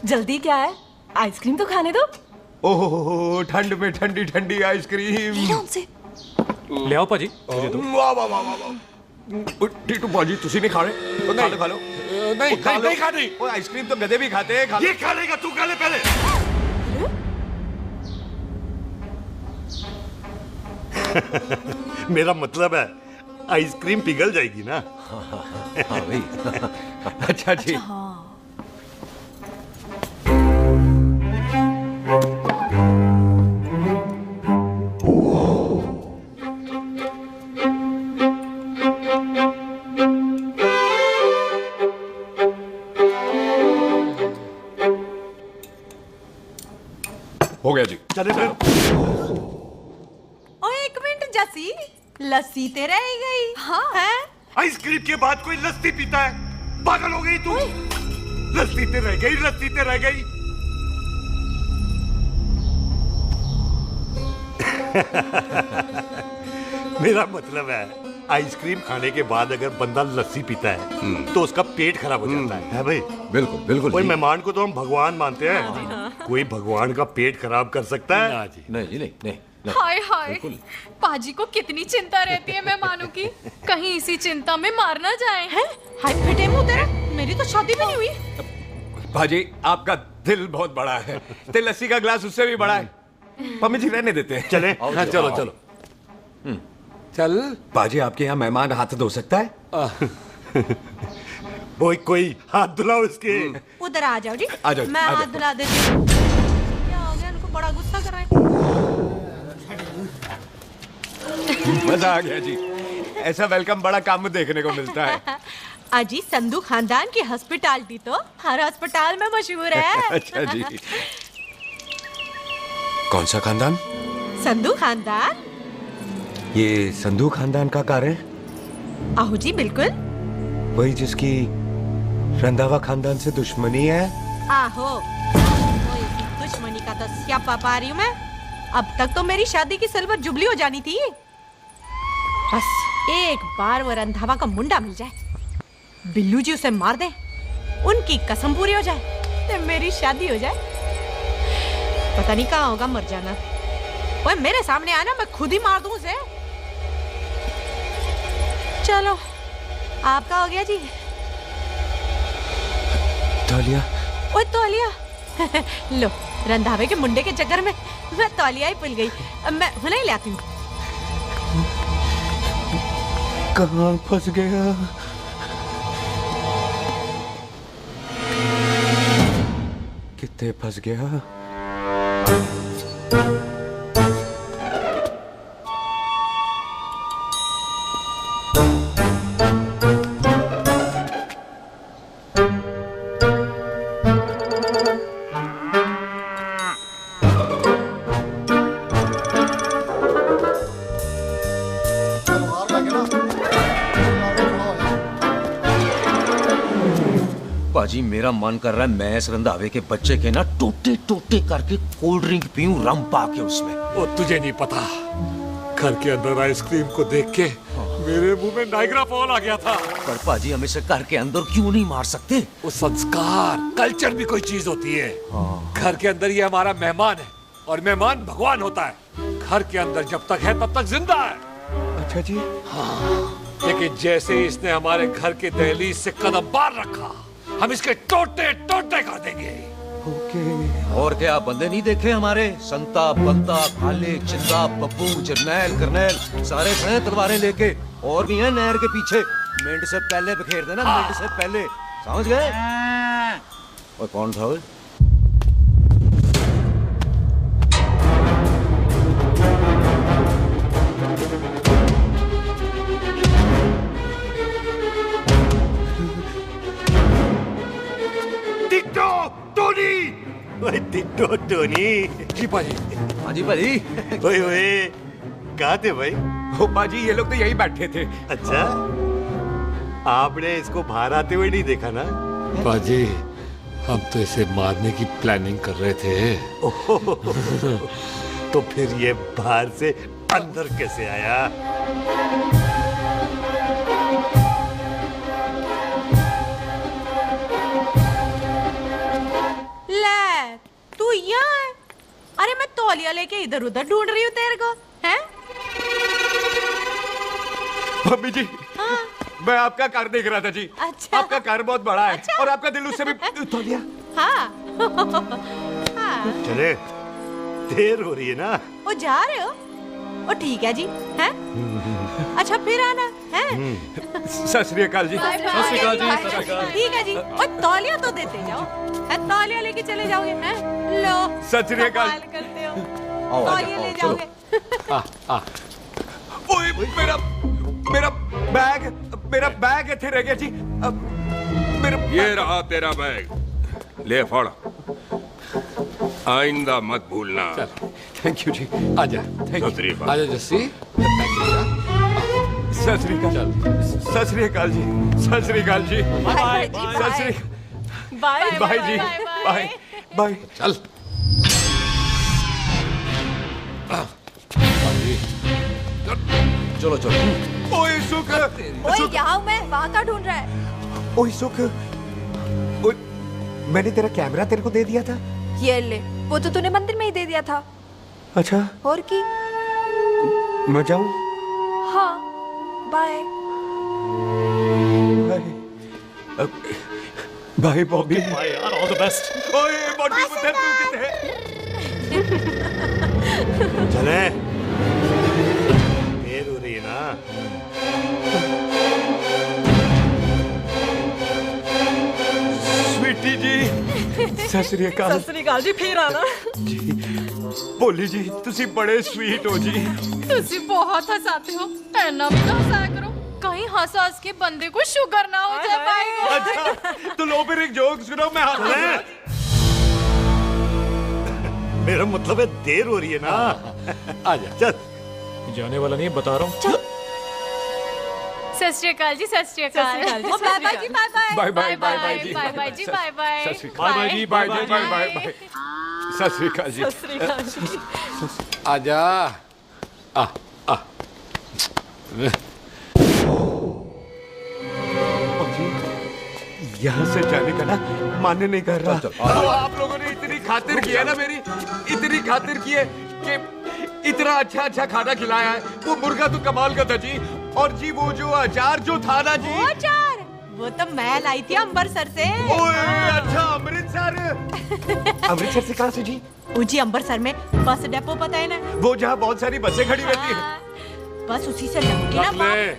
जल्दी क्या है? आइसक्रीम तो खाने दो। ओह, ठंड में ठंडी ठंडी आइसक्रीम। ले आओ पाजी। वाह वाह वाह वाह। टीटू पाजी, तुसी नहीं खा रहे? खा लो। नहीं खानी। ओए आइसक्रीम तो गधे भी खाते हैं। ये खा लेगा, तू खा ले पहले। मेरा मतलब है आइसक्रीम पिघल जाएगी ना। हाँ भाई। अच्छा जी। हो गया जी। चले फिर। ओ एक मिनट जसी, लस्सी ते रह गई। हाँ है? आइसक्रीम के बाद कोई लस्सी पीता है? पागल हो गई तू? लस्सी ते रह गई, लस्सी ते रह गई। मेरा मतलब है आइसक्रीम खाने के बाद अगर बंदा लस्सी पीता है तो उसका पेट खराब हो जाता है भाई? बिल्कुल बिल्कुल। कोई मेहमान को तो हम भगवान मानते हैं, कोई भगवान का पेट खराब कर सकता है? नहीं जी, नहीं। हाय हाय, पाजी को कितनी चिंता रहती है मेहमानों की। कहीं इसी चिंता में मार ना जाए। हैं? हाय फटे मुंह तेरा, मेरी तो शादी भी नहीं हुई। भाजी, आपका दिल बहुत बड़ा है। ते लस्सी का ग्लास उससे भी बड़ा है। मम्मी जी रहने देते हैं। चले। हाँ, चलो चलो। चल। बाजी, आपके यहाँ मेहमान हाथ धो सकता है? वो कोई हाथ धुलाओ इसके। उधर आ जाओ जी। आ जाओ, मैं आ हाथ जाओ। धुला देती हूँ। क्या हो गया, इनको बड़ा गुस्सा कर रहे हैं। मजा आ गया जी। ऐसा वेलकम बड़ा काम देखने को मिलता है। अजी, संधू खानदान की हॉस्पिटैलिटी तो हर अस्पताल में मशहूर है। अच्छा जी। कौन सा खानदान? संधू खानदान। ये संधू खानदान का कार है? आहू जी बिल्कुल। वही जिसकी रंधावा खानदान से दुश्मनी है? आहो, वो इसी दुश्मनी का तो स्यापा पा रही हूँ मैं। अब तक तो मेरी शादी की सिल्वर जुबली हो जानी थी। बस एक बार वो रंधावा का मुंडा मिल जाए, बिल्लू जी उसे मार दे, उनकी कसम पूरी हो जाए, तो मेरी शादी हो जाए। पता नहीं कहाँ होगा मर जाना। ओए मेरे सामने आना, मैं खुद ही मार दूं उसे। चलो, आपका हो गया जी। तौलिया। ओए तौलिया। लो, रंधावे के मुंडे के चक्कर में मैं तौलिया ही भूल गई। मैं हुने ही लाती हूँ। कहाँ फंस गया? कितने फंस गया? पाजी मेरा मन कर रहा है मैं इस रंधावे के बच्चे के ना टोटे टोटे करके कोल्ड ड्रिंक पीऊं रम पा के उसमें। वो तुझे नहीं पता, घर के अंदर आइसक्रीम को देख के मेरे मुंह में नाइग्रा फॉल आ गया था। पर पाजी हम इसे घर के अंदर क्यों नहीं मार सकते? वो संस्कार कल्चर भी कोई चीज होती है। घर के अंदर ये हमारा मेहमान है और मेहमान भगवान होता है। घर के अंदर जब तक है तब तक जिंदा है। अच्छा जी। हाँ, लेकिन जैसे ही इसने हमारे घर के दहलीज से कदम बाहर रखा हम इसके टोटे टोटे कर देंगे। और क्या बंदे नहीं देखे हमारे? संता बंता खाले चिंदा बब्बू जरनैल करनैल सारे हैं तलवारें लेके, और भी हैं नहर के पीछे। मिनट से पहले बिखेर देना, मिनट से पहले, समझ गए? और कौन था वो? Ditto Tony. ओए टिट्टो टोनी। जी पाजी। हाँ जी पाजी। ओए ओए कहाँ थे भाई? ओ पाजी ये लोग तो यही बैठे थे। अच्छा, आपने इसको बाहर आते हुए नहीं देखा ना? पाजी हम तो इसे मारने की प्लानिंग कर रहे थे। तो फिर ये बाहर से अंदर कैसे आया? ले तू यहाँ है? अरे मैं तौलिया लेके इधर उधर ढूंढ रही हूँ तेरे को, हैं? भाभी जी। हाँ? मैं आपका कार देख रहा था जी। अच्छा। आपका कार बहुत बड़ा है। अच्छा। और आपका दिल उससे भी तौलिया। हाँ। हाँ। चले, देर हो रही है ना? वो जा रहे हो? वो ठीक है जी, हैं? अच्छा फिर आना, हैं? सत श्री अकाल जी। सत श्री अकाल जी, सत श्री अकाल। ठीक है जी। और तौलिया तो देते जाओ, है? तौलिया लेके चले जाओगे, हैं? लो। सत श्री अकाल। कमाल करते हो। तौलिया ले जाओगे। ओए मेरा बैग इथे रह गया जी। ये रहा तेरा बैग, ले फड़। आइंदा मत भूलना। थैंक यू जी। आजा। सत श्री अकाल। आजा जस्सी। सत श्री अकाल। सत श्री अकाल जी। सत श्री अकाल जी। बाय सत श्री बाय बाय जी। Bye bye. चल। चलो चलो। ओए सुख। ओए यहाँ हूँ मैं, वहाँ का ढूंढ रहा है? ओए सुख, मैंने तेरा कैमरा तेरे को दे दिया था। ये ले, वो तो तूने मंदिर में ही दे दिया था। अच्छा। और की? मैं जाऊँ? हाँ, बाय। बाय बॉबी। बाय यार, ऑल द बेस्ट। ओए बॉबी पुत्र तू किथे? चले, देर हो रही है ना? स्वीटी जी। सत श्री अकाल। सत श्री अकाल जी, फिर आना जी। भोली जी तुसी बड़े स्वीट हो जी। तुसी बहुत हंसाते हो, ऐना भी ना हंसाया करो, कहीं हंस हंस के बंदे को शुगर ना हो जाए भाई। अच्छा तो लो फिर एक जोक सुनो, मैं हंस। मेरा मतलब है देर हो रही है ना? आजा। चल। जाने वाला नहीं, बता रहा हूँ। सत श्री अकाल जी। सत श्री अकाल। बाय बाय जी। Bye bye. Bye bye bye जी। बाय बाय जी। Bye bye. सत श्री अकाल। बाय जी। Bye bye bye bye. सत श्री अकाल जी। सत श्री अकाल जी। आजा। आ यहाँ से जाने का ना मान्य नहीं कर रहा। आप लोगों ने इतनी खातिर की है ना मेरी, इतनी खातिर की है कि इतना अच्छा अच्छा खाना खिलाया है। वो मुर्गा तो कमाल का था जी। और जी वो जो अचार जो था ना जी, वो अचार वो तो मैं लाई थी अमृतसर से। ओए अच्छा अमृतसर। अमृतसर से कहाँ से जी? जी अमृतसर में बस डिपो पता है ना, वो जहाँ बहुत सारी बसें खड़ी रहती है। बस उसी से लगती ना। रख ले,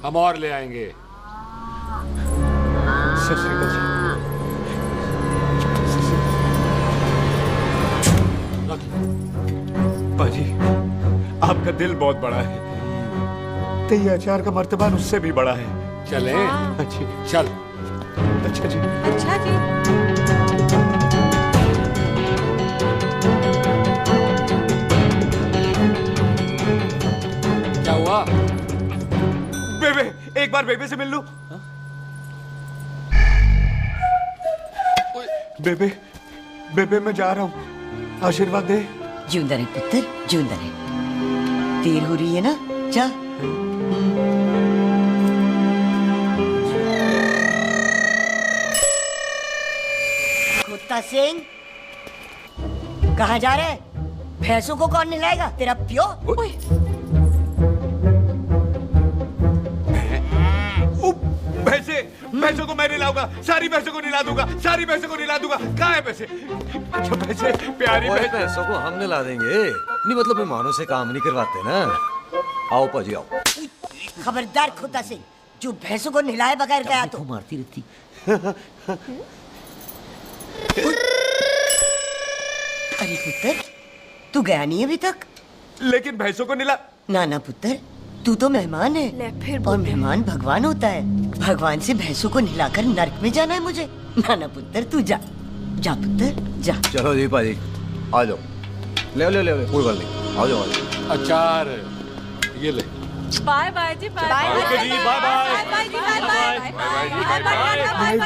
हम और ले आएंगे। सत श्री अकाल जी। पाजी आपका दिल बहुत बड़ा है, तो ये अचार का मर्तबान उससे भी बड़ा है। चले? अच्छी चल। अच्छा जी। अच्छा जी। क्या हुआ? बेबे, एक बार बेबे से मिल लूं। बेबे बेबे मैं जा रहा हूँ, आशीर्वाद दे। जिंदा रहे पुत्र, जिंदा रहे। देर हो रही है ना, जा। कुत्ता सिंह, कहाँ जा रहे? भैंसों को कौन नहलाएगा? तेरा प्यो? भैंसों को मैं नहलाऊंगा, सारी भैंसों को नहला दूंगा, सारी भैंसों को नहला दूंगा। कहाँ है पैसे? अच्छा पैसे, प्यारी पैसों को हम नहला देंगे। नहीं मतलब मेहमानों से काम नहीं करवाते ना। आओ पाजी आओ। खबरदार कुत्ता सिंह, जो भैंसों को नहलाए बगैर गया तो मारती रहती। अरे पुत्र, तू गया नहीं अभी तक? लेकिन भैंसों को नहला। ना ना पुत्र, तू तो मेहमान है और मेहमान भगवान होता है। भगवान से भैंसों को नहलाकर नरक में जाना है मुझे? ना ना पुत्र, तू जा, जा पुत्र जा। चलो जी पाजी, आ जाओ। ले ले ले कोई बात नहीं, आ जाओ। अचार ये ले। बाय बाय जी, बाय बाय ओके जी, बाय बाय बाय जी, bye bye bye bye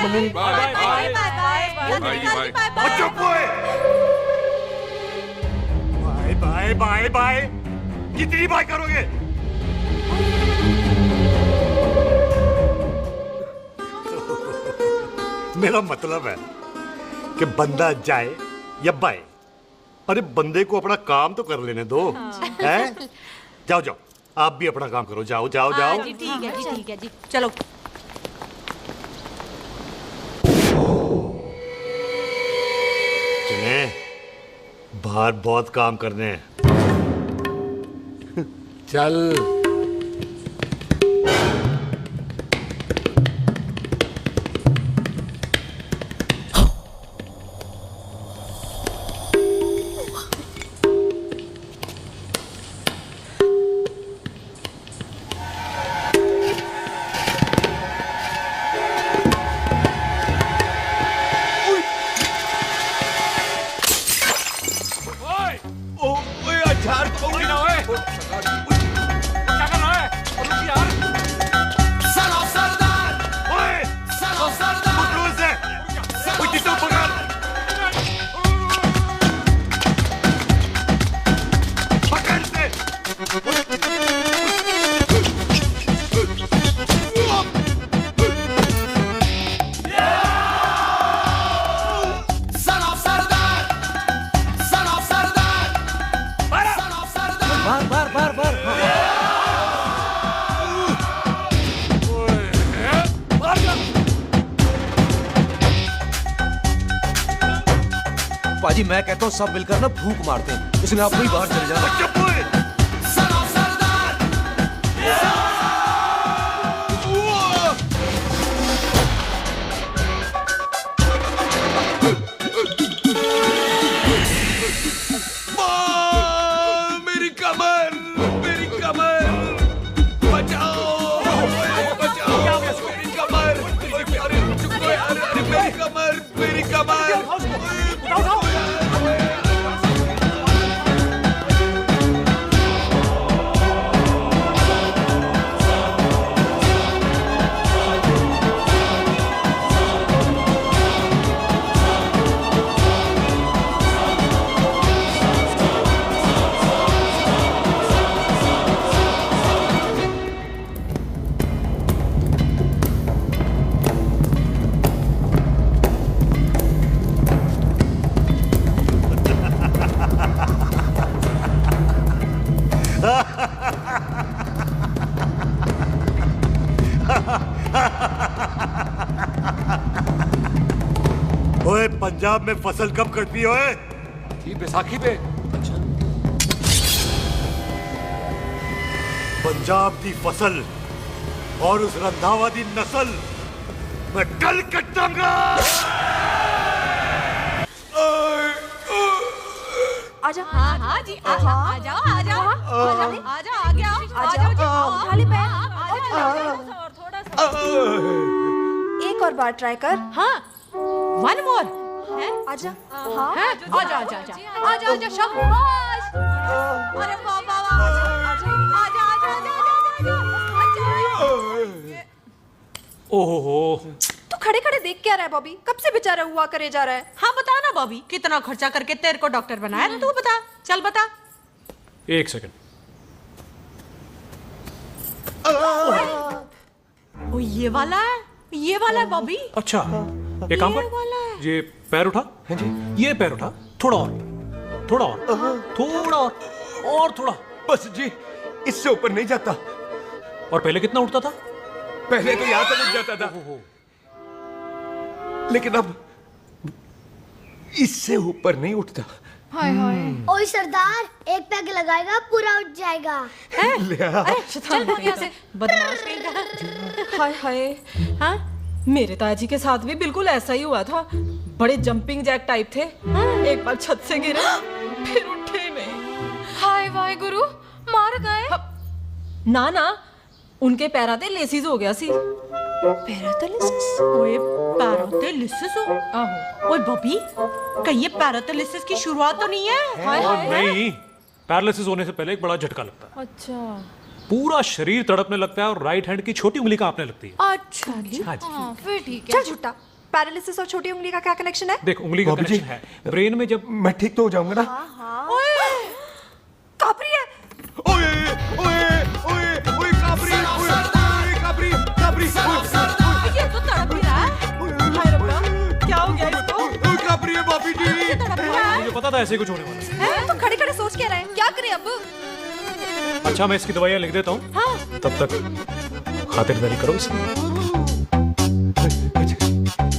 bye bye bye bye. कितनी बाय करोगे? मेरा मतलब है कि बंदा जाए या बाय, अरे बंदे को अपना काम तो कर लेने दो। हैं? जाओ जाओ, आप भी अपना काम करो। जाओ जाओ जाओ। जी ठीक है जी, ठीक है जी, चलो। चले, बाहर बहुत काम करने हैं। चल। पाजी मैं कहता हूँ सब मिलकर ना भूख मारते हैं, इसलिए आप ही बाहर चले जाना। मेरी कमर, मेरी कमर, बचाओ, बचाओ, मेरी कमर, अरे मेरी कमर, मेरी कमर। ओए पंजाब में फसल कब कटती है? ओए ये बैसाखी पे। पंजाब दी फसल और उस रंधावा दी नस्ल मैं कल कटांगा। आजा। हाँ हाँ जी, आ जाओ आ जाओ आ जाओ आ जाओ, आगे आओ, आ जाओ जी, उठा ले पैर। एक और बार ट्राई कर। हाँ, वन मोर। आजा। हाँ, आजा आजा आजा आजा आजा शाबाश। अरे वाह वाह वाह, आजा आजा आजा आजा आजा। ओहो, तू खड़े खड़े देख क्या रहा है बॉबी? कब से बेचारा हुआ करे जा रहा है? हाँ बता ना बॉबी, कितना खर्चा करके तेरे को डॉक्टर बनाया? तू बता, चल बता। 1 सेकंड। ओ ये वाला है बॉबी। अच्छा, ये काम कर, ये पैर उठा। हाँ जी। ये पैर उठा, थोड़ा और, थोड़ा और, थोड़ा और थोड़ा। बस जी, इससे ऊपर नहीं जाता। और पहले कितना उठता था? पहले तो यहां तक उठ जाता था, लेकिन अब इससे ऊपर नहीं उठता। हाय हाय। ओए सरदार, एक पैग लगाएगा पूरा उठ जाएगा। चल यहाँ से, बदमाश कहीं। हाय हाय। हाँ, मेरे ताजी के साथ भी बिल्कुल ऐसा ही हुआ था। बड़े जंपिंग जैक टाइप थे। एक बार छत से गिरे, फिर उठे नहीं। हाय वाहे गुरु, मार गए? ना ना, उनके पैरा ते लेसिस हो गया सी। पैरालिसिस? ओए पैरालिसिस हो? आहो। ओए बॉबी, कहीं ये पैरालिसिस की शुरुआत तो नहीं है? हाय हाय। नहीं, पैरालिसिस होने से पहले एक बड़ा झटका लगता है। अच्छा। पूरा शरीर तड़पने लगता है और राइट हैंड की छोटी उंगली कांपने लगती है। अच्छा जी। हाँ जी। फिर ठीक है। चल झूठा, पैरालिसिस और छोटी उंगली का क्या कनेक्शन है? देख, उंगली का कनेक्शन है ब्रेन में। जब मैं ठीक तो हो जाऊंगा ना? ओए, कापरी है। ओए ओए ओए ओए काबरी, ओए काबरी काबरी। ये तो तड़प ही रहा है। हाय रब्बा, क्या हो गया इसको? ओए काबरी है बाबी जी। मुझे पता था ऐसे कुछ होने वाला है। तो खड़े खड़े सोच क्या रहे हैं? क्या करें अब? अच्छा, मैं इसकी दवाइयाँ लिख देता हूँ। हाँ। तब तक खातिरदारी करो इसकी।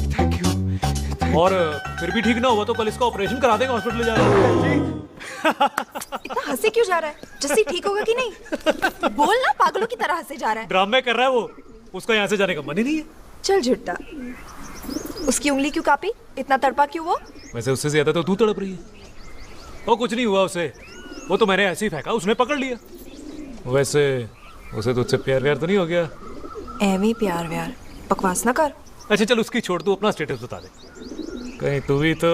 Thank you. और फिर भी ठीक ना हुआ तो कल इसका ऑपरेशन करा देंगे, हॉस्पिटल ले जाना। इतना हंसे क्यों जा रहा है? जस्सी ठीक होगा कि नहीं? बोल ना, पागलों की तरह हंसे जा रहा है। ड्रामे कर रहा है वो, उसका यहाँ से जाने का मन ही नहीं है। चल झुट्टा, उसकी उंगली क्यों कापी? इतना तड़पा क्यों वो? वैसे उससे ज्यादा तो तू तड़प रही है। वो कुछ नहीं हुआ उसे, वो तो मैंने ऐसे ही फेंका, उसने पकड़ लिया। वैसे उसे तुझसे प्यार व्यार तो नहीं हो गया? एमी प्यार व्यार बकवास ना कर। अच्छा चल, उसकी छोड़, तू अपना स्टेटस बता दे। कहीं तू भी तो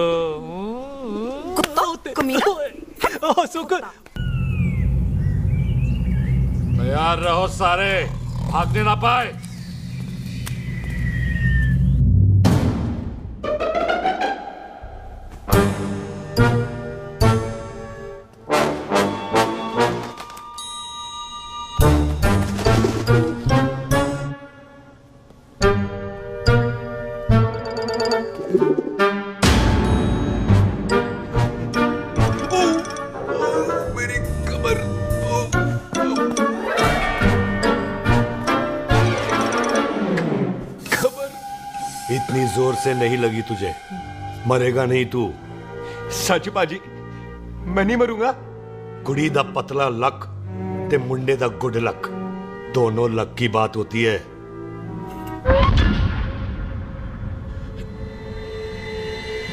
तैयार रहो सारे, भागने ना पाए। इतनी जोर से नहीं लगी तुझे, मरेगा नहीं तू। सच बाजी, मैं नहीं मरूंगा। कुड़ी दा पतला लक ते मुंडे दा गुड लक, दोनों लक की बात होती है।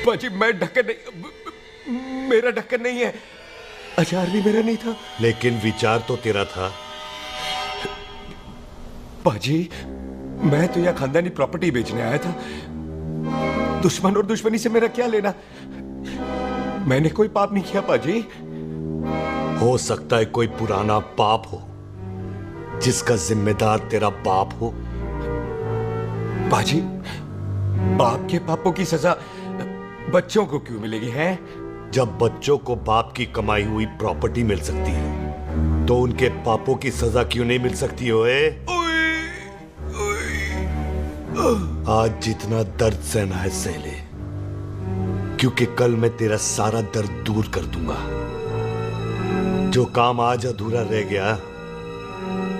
बाजी मैं ढक्कन नहीं, मेरा ढक्कन नहीं है। अचार भी मेरा नहीं था। लेकिन विचार तो तेरा था। बाजी, मैं तो यह खानदानी प्रॉपर्टी बेचने आया था। दुश्मन और दुश्मनी से मेरा क्या लेना? मैंने कोई पाप नहीं किया बाजी। हो सकता है कोई पुराना पाप हो जिसका जिम्मेदार तेरा बाप हो। बाजी, बाप के पापों की सजा बच्चों को क्यों मिलेगी है? जब बच्चों को बाप की कमाई हुई प्रॉपर्टी मिल सकती है तो उनके पापों की सजा क्यों नहीं मिल सकती? ओए आज जितना दर्द सहना है सह ले, क्योंकि कल मैं तेरा सारा दर्द दूर कर दूंगा। जो काम आज अधूरा रह गया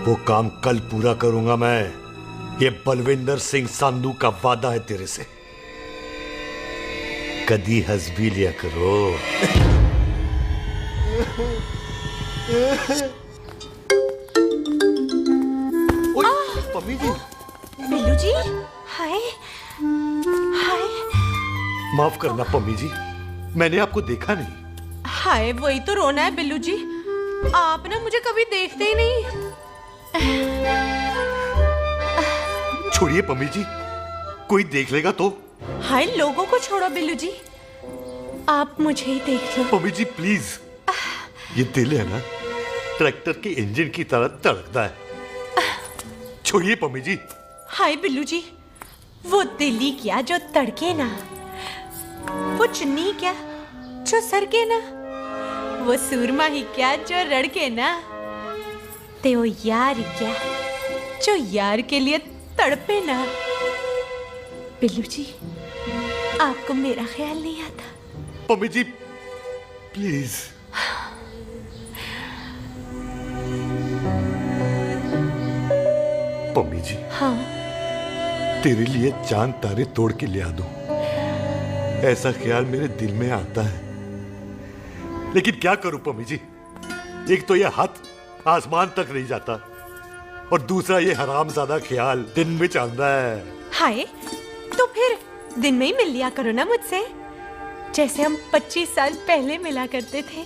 वो काम कल पूरा करूंगा मैं। ये बलविंदर सिंह संधू का वादा है तेरे से। कदी हंस भी लिया करो। पम्मी जी, बिल्लू जी, हाय हाय। माफ करना पम्मी जी, मैंने आपको देखा नहीं। हाय, वही तो रोना है बिल्लू जी, आप ना मुझे कभी देखते ही नहीं। छोड़िए पम्मी जी, कोई देख लेगा तो। हाय, लोगों को छोड़ो बिल्लू जी, आप मुझे ही देख लो। पम्मी जी प्लीज, ये दिल है ना, ट्रैक्टर के इंजन की तरह धड़कता है। छोड़िए पम्मी जी। हाय बिल्लू जी, वो दिली क्या जो तड़के ना, वो चुन्नी क्या जो सरके ना, वो सूरमा ही क्या जो रड़के ना, ते वो यार क्या जो यार के लिए तड़पे ना। बिल्लू जी, आपको मेरा ख्याल नहीं आता? मम्मी जी प्लीज। मम्मी जी, हाँ, तेरे लिए चांद तारे तोड़ के ले आ दूं, ऐसा ख्याल मेरे दिल में आता है, लेकिन क्या करूं मम्मी जी। एक तो ये हाथ आसमान तक नहीं जाता और दूसरा ये हरामजादा ख्याल दिन में चांदा है। हाय, तो फिर दिन में ही मिल लिया करो ना मुझसे, जैसे हम 25 साल पहले मिला करते थे।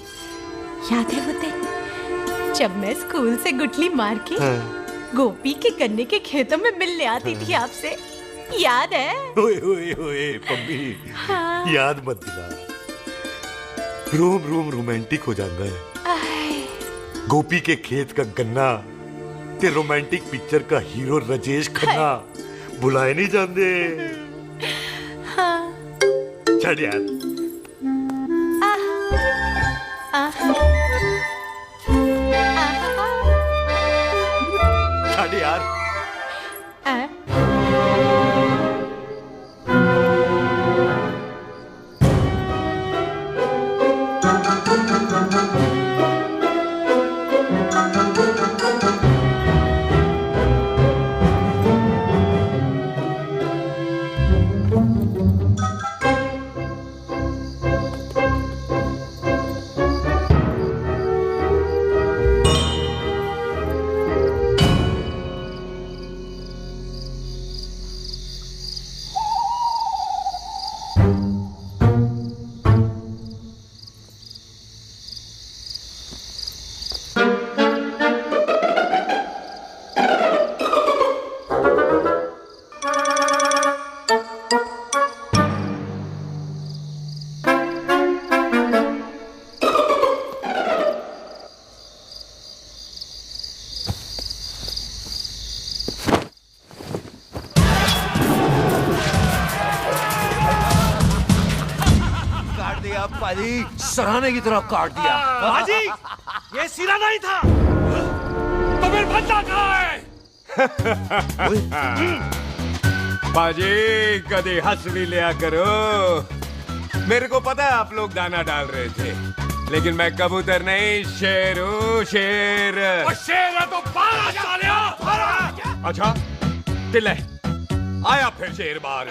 याद है वो दिन जब मैं स्कूल से गुटली मार के गोपी के गन्ने के खेतों में मिलने आती थी आपसे, याद है? ओए ओए ओए मम्मी, हाँ। याद मत दिला, रोम रोम रोमांटिक हो जाता है। गोपी के खेत का गन्ना ते रोमांटिक पिक्चर का हीरो राजेश खन्ना बुलाए नहीं जाते। हाँ। छड़ यार। छड़ यार। सराहने की तरह काट दिया। बाजी, ये सिरा नहीं था। तो फिर बंदा कहाँ है? बाजी, कभी हंस भी लिया करो। मेरे को पता है आप लोग दाना डाल रहे थे, लेकिन मैं कबूतर नहीं, शेर हूँ, शेर। और शेर है तो बारह सालिया। अच्छा, दिल्ले आया फिर शेर बाहर।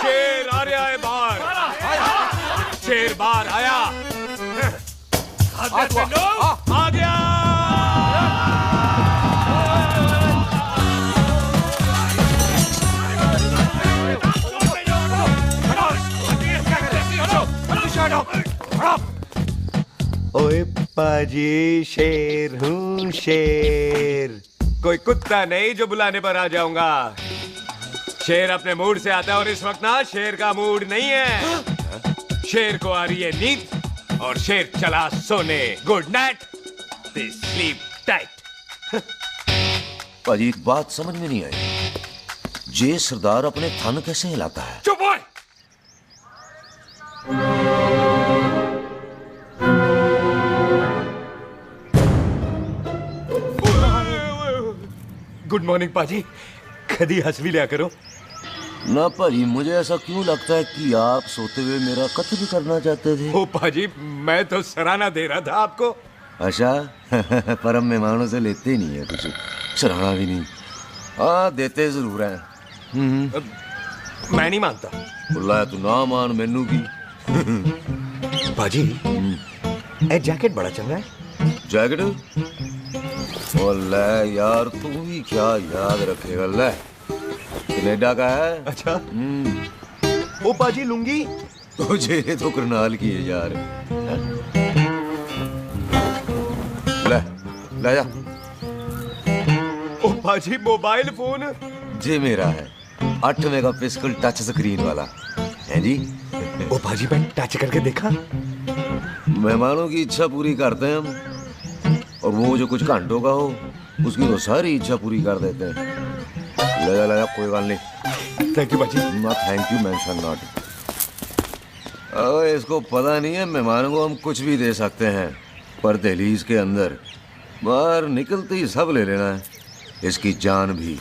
शेर आ रहा है बाहर। शेर बाहर आया। आ गया। ओए पाजी, शेर हूँ शेर। कोई कुत्ता नहीं जो बुलाने पर आ जाऊंगा। शेर अपने मूड से आता है और इस वक्त ना शेर का मूड नहीं है। शेर को आ रही है नींद और शेर चला सोने। Good night, sleep tight. पाजी, एक बात समझ में नहीं आई, जे सरदार अपने थन कैसे हिलाता है? चुप हो। गुड मॉर्निंग पाजी, कभी हंस भी लिया करो। ना पाजी, मुझे ऐसा क्यों लगता है कि आप सोते हुए मेरा कत्ल भी करना चाहते थे? ओ पाजी, मैं तो सराहना दे रहा था आपको। अच्छा पर हम मेहमानों से लेते ही नहीं है कुछ, सराहना भी नहीं। हाँ, देते जरूर हैं। मैं नहीं मानता। बुलाया तू ना मान, मैनू की। पाजी, ए जैकेट बड़ा चंगा है। जैकेट? ओले यार, तू भी क्या याद रखेगा। ले, कनेडा का है। अच्छा। ओ पाजी, लुंगी तुझे तो करनाल की है यार। ले ले जा। ओ पाजी, मोबाइल फोन जे मेरा है, 8 मेगापिक्सल टच स्क्रीन वाला है जी। ओ पाजी, मैं टच करके देखा। मेहमानों की इच्छा पूरी करते हैं हम, और वो जो कुछ घंटों का हो उसकी तो सारी इच्छा पूरी कर देते हैं। ले जा कोई बात नहीं। थैंक यू बाजी। Not thank you mention not. इसको पता नहीं है मेहमानों को हम कुछ भी दे सकते हैं, पर दहलीज के अंदर बाहर निकलते ही सब ले लेना है, इसकी जान भी।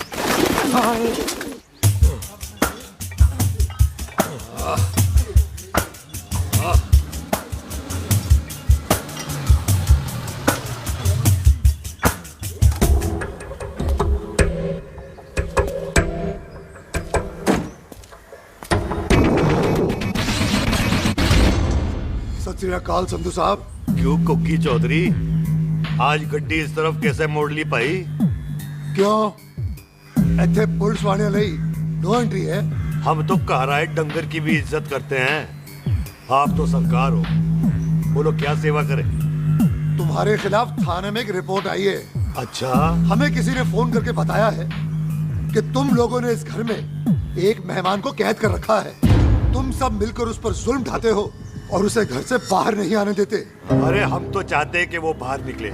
सत श्री अकाल संधू साहब। क्यों कुक्की चौधरी, आज गड्डी इस तरफ कैसे मोड़ ली पाई? क्यों इतने पुलिस वाले ਲਈ नो एंट्री है? हम तो कहराए डंगर की भी इज्जत करते हैं। आप तो सरकार हो, बोलो क्या सेवा करें? तुम्हारे खिलाफ थाने में एक रिपोर्ट आई है। अच्छा? हमें किसी ने फोन करके बताया है कि तुम लोगों ने इस घर में एक मेहमान को कैद कर रखा है। तुम सब मिलकर उस पर जुल्म ढाते हो और उसे घर से बाहर नहीं आने देते। अरे हम तो चाहते हैं कि वो बाहर निकले,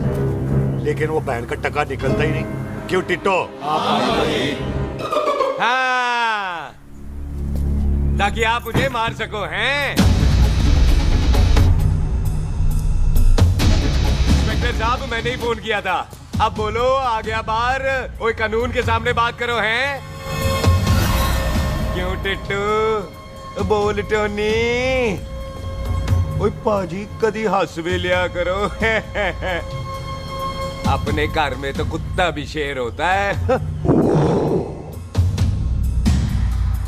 लेकिन वो बहन का टका निकलता ही नहीं। क्यों टिट्टो? हाँ, ताकि आप मुझे मार सको हैं। इंस्पेक्टर साहब, मैंने ही फोन किया था। अब बोलो, आ गया बाहर? ओए कानून के सामने बात करो हैं। क्यों टिट्टू? बोल टोनी। ओए पाजी, कदी हंस भी लिया करो। अपने घर में तो कुत्ता भी शेर होता है।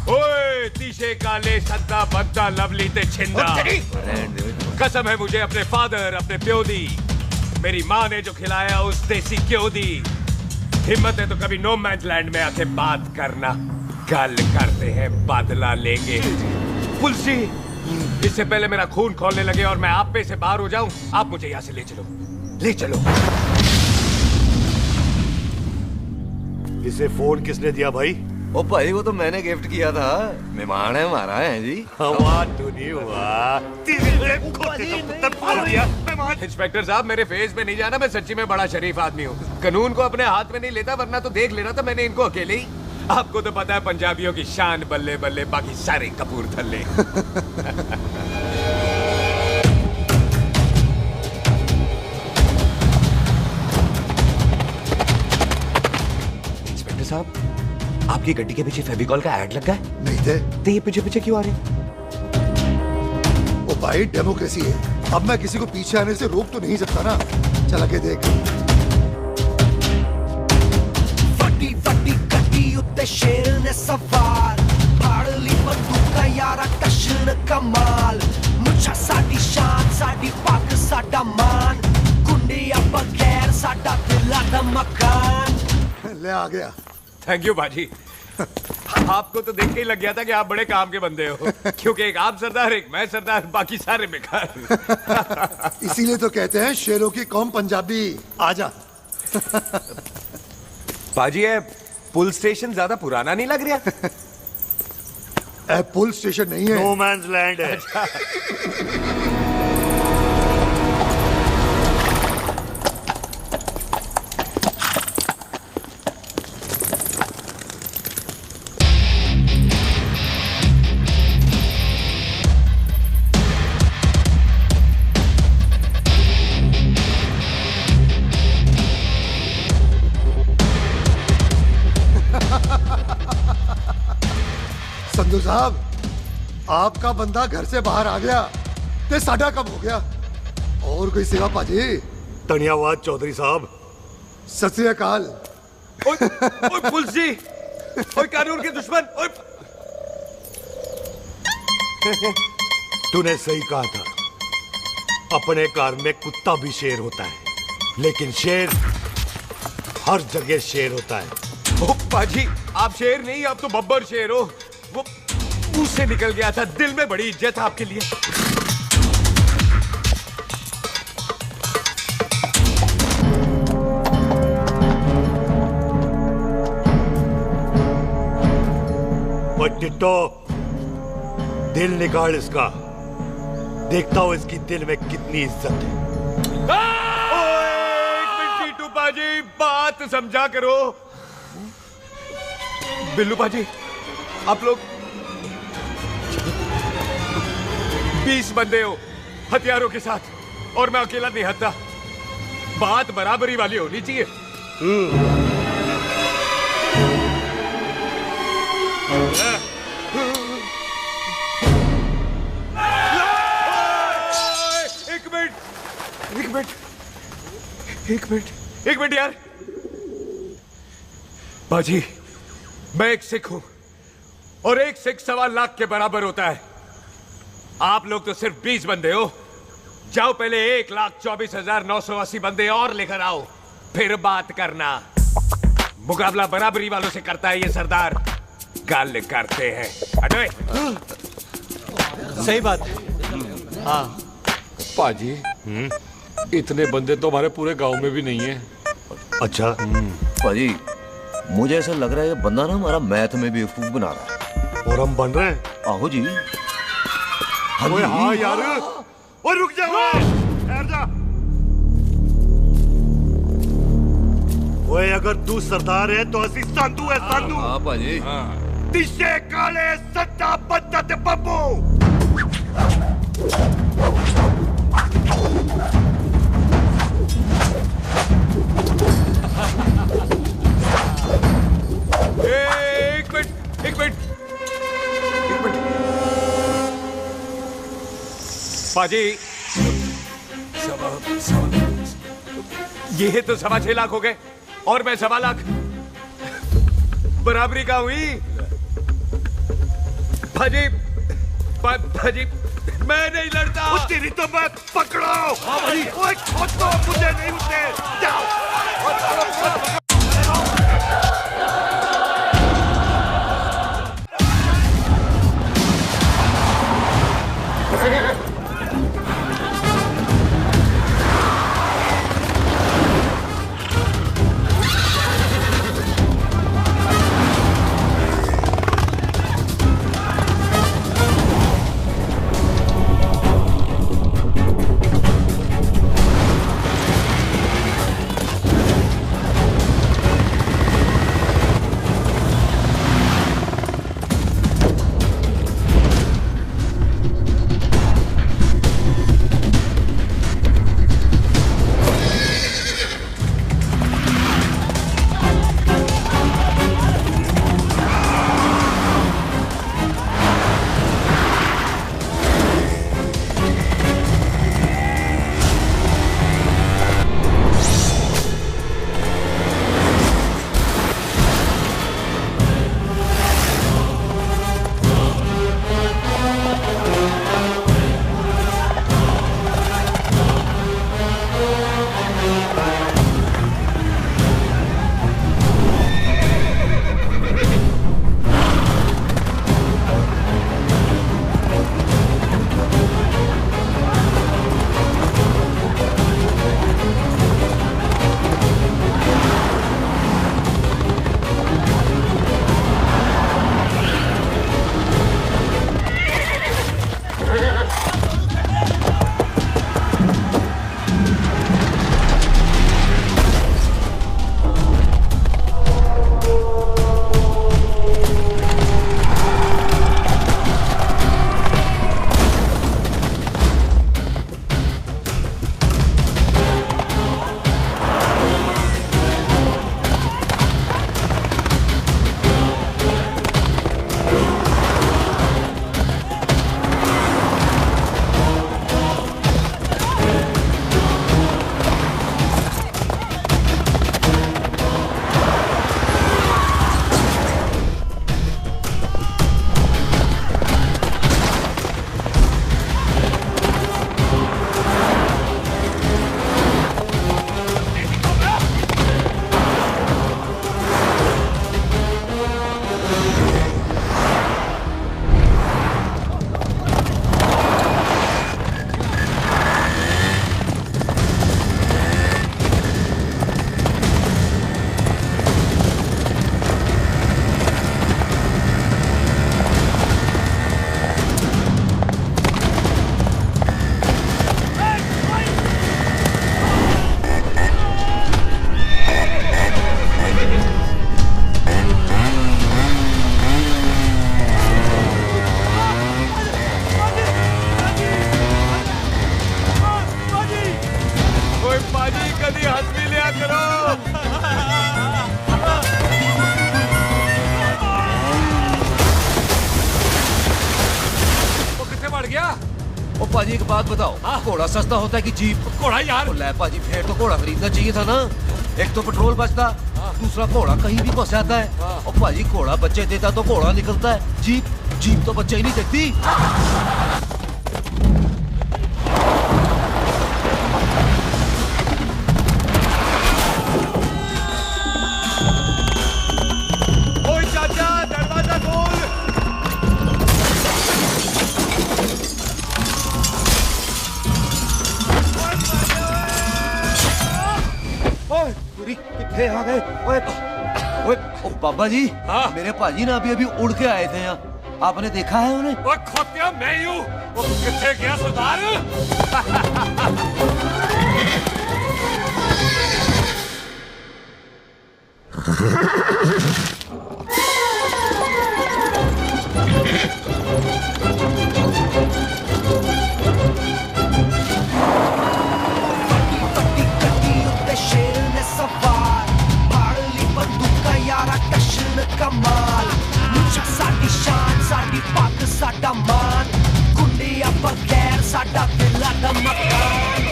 ओए तीशे काले सद्दा बद्दा लवली ते छिंदा, कसम है मुझे अपने फादर, अपने प्यो दी, मेरी माँ ने जो खिलाया उस देसी क्यों दी। हिम्मत है तो कभी नो मैन लैंड में आके बात करना। गल करते हैं, बदला लेंगे। पुलसी, इससे पहले मेरा खून खोलने लगे और मैं आप पे से बाहर हो जाऊं, आप मुझे यहाँ से ले चलो, ले चलो। इसे फोन किसने दिया भाई? ओ भाई, वो तो मैंने गिफ्ट किया था। मेहमान है हमारा है जी। इंस्पेक्टर साहब, मेरे फेस पे नहीं जाना, मैं सच्ची में बड़ा शरीफ आदमी हूँ। कानून को अपने हाथ में नहीं लेता, वरना तो देख लेना था मैंने इनको अकेले ही। आपको तो पता है पंजाबियों की शान बल्ले बल्ले, बाकी सारे कपूरथले। इंस्पेक्टर साहब, आपकी गड्डी के पीछे फेविकॉल का ऐड लगा है? नहीं थे। तो ये पीछे पीछे क्यों आ रहे? ओ भाई, डेमोक्रेसी है। अब मैं किसी को पीछे आने से रोक तो नहीं सकता ना। चल के देख। फटी फटी गड्डी उत्ते शेर ने सवार, फाड़ ली बंदूका यारा टशन कमाल। मुछा साडी शान, साडी पग, साडा मान, गुंडिया बगैर साडा दिला दा मकान। ले आ गया। थैंक यू बाजी। आपको तो देख के ही लग गया था कि आप बड़े काम के बंदे हो, क्योंकि एक आप सरदार, एक मैं सरदार, बाकी सारे बेकार। इसीलिए तो कहते हैं शेरों की कौम पंजाबी। आजा। बाजी, ये पुल स्टेशन ज्यादा पुराना नहीं लग रहा? पुल स्टेशन नहीं है, नो मैन्स लैंड है। संधू साहब, आपका बंदा घर से बाहर आ गया ते साडा कब हो गया। और कोई सेवा पाजी? धन्यवाद चौधरी साहब। सत श्री अकाल। ओए पुलसी, ओए कानून के दुश्मन, ओए। तूने सही कहा था, अपने घर में कुत्ता भी शेर होता है, लेकिन शेर हर जगह शेर होता है। ओ पाजी, आप शेर नहीं, आप तो बब्बर शेर हो। वो मुंह से निकल गया था, दिल में बड़ी इज्जत है आपके लिए। टिट्टो, दिल निकाल इसका, देखता हूं इसकी दिल में कितनी इज्जत है। एक मिनट टीटू पाजी, बात समझा करो। बिल्लू पाजी, आप लोग 20 बंदे हो हथियारों के साथ, और मैं अकेला नहीं हटता। बात बराबरी वाली होनी चाहिए। एक मिनट यार। बाजी, मैं एक सिख हूं और एक सिख 1.25 लाख के बराबर होता है। आप लोग तो सिर्फ 20 बंदे हो। जाओ पहले 1,24,980 बंदे और लेकर आओ, फिर बात करना। मुकाबला बराबरी वालों से करता है ये सरदार, गाल करते हैं। हटो। सही बात है। हाँ पाजी, इतने बंदे तो हमारे पूरे गांव में भी नहीं है। अच्छा पाजी, मुझे ऐसा लग रहा है ये बंदा ना हमारा मैथ में बेवकूफ बना रहा है। और हम बन रहे हैं? आहो जी। ओए हाँ यार, और रुक जा, ठहर जा। ओए अगर तू सरदार है तो असी संधू है, संधू। हाँ पाजी। दिशे काले सट्टा बद्दत बब्बू। एक मिनट। पाजी, ये तो 6.25 लाख हो गए और मैं 1.25 लाख। बराबरी का हुई। भाजी, भाजी, मैं नहीं लड़ता। तेरी तो मैं पकड़ो। ओए छोड़ दो मुझे, नहीं उठने। जाओ। भाजी कभी हंस भी लिया करो। वो कितने बढ़ गया? ओ पाजी एक बात बताओ, घोड़ा सस्ता होता है कि जीप? घोड़ा यार। ले पाजी फिर तो घोड़ा खरीदना चाहिए था ना। एक तो पेट्रोल बचता, दूसरा घोड़ा कहीं भी फंस जाता है। और पाजी घोड़ा बच्चे देता तो घोड़ा निकलता है, जीप तो बच्चे ही नहीं देती। ओए चाचा दरवाजा खोल। ओए कितने आ गए? ओए ओ बाबा जी, मेरे पाजी ना अभी उड़ के आए थे यहाँ, आपने देखा है उन्हें? ओए खोतिया मैं ही हूँ। वो कितने गया सरदार? कमाल मुझा साडी शान साडी पग साडा मान गुंडिया बगैर साडा दिला दा मकान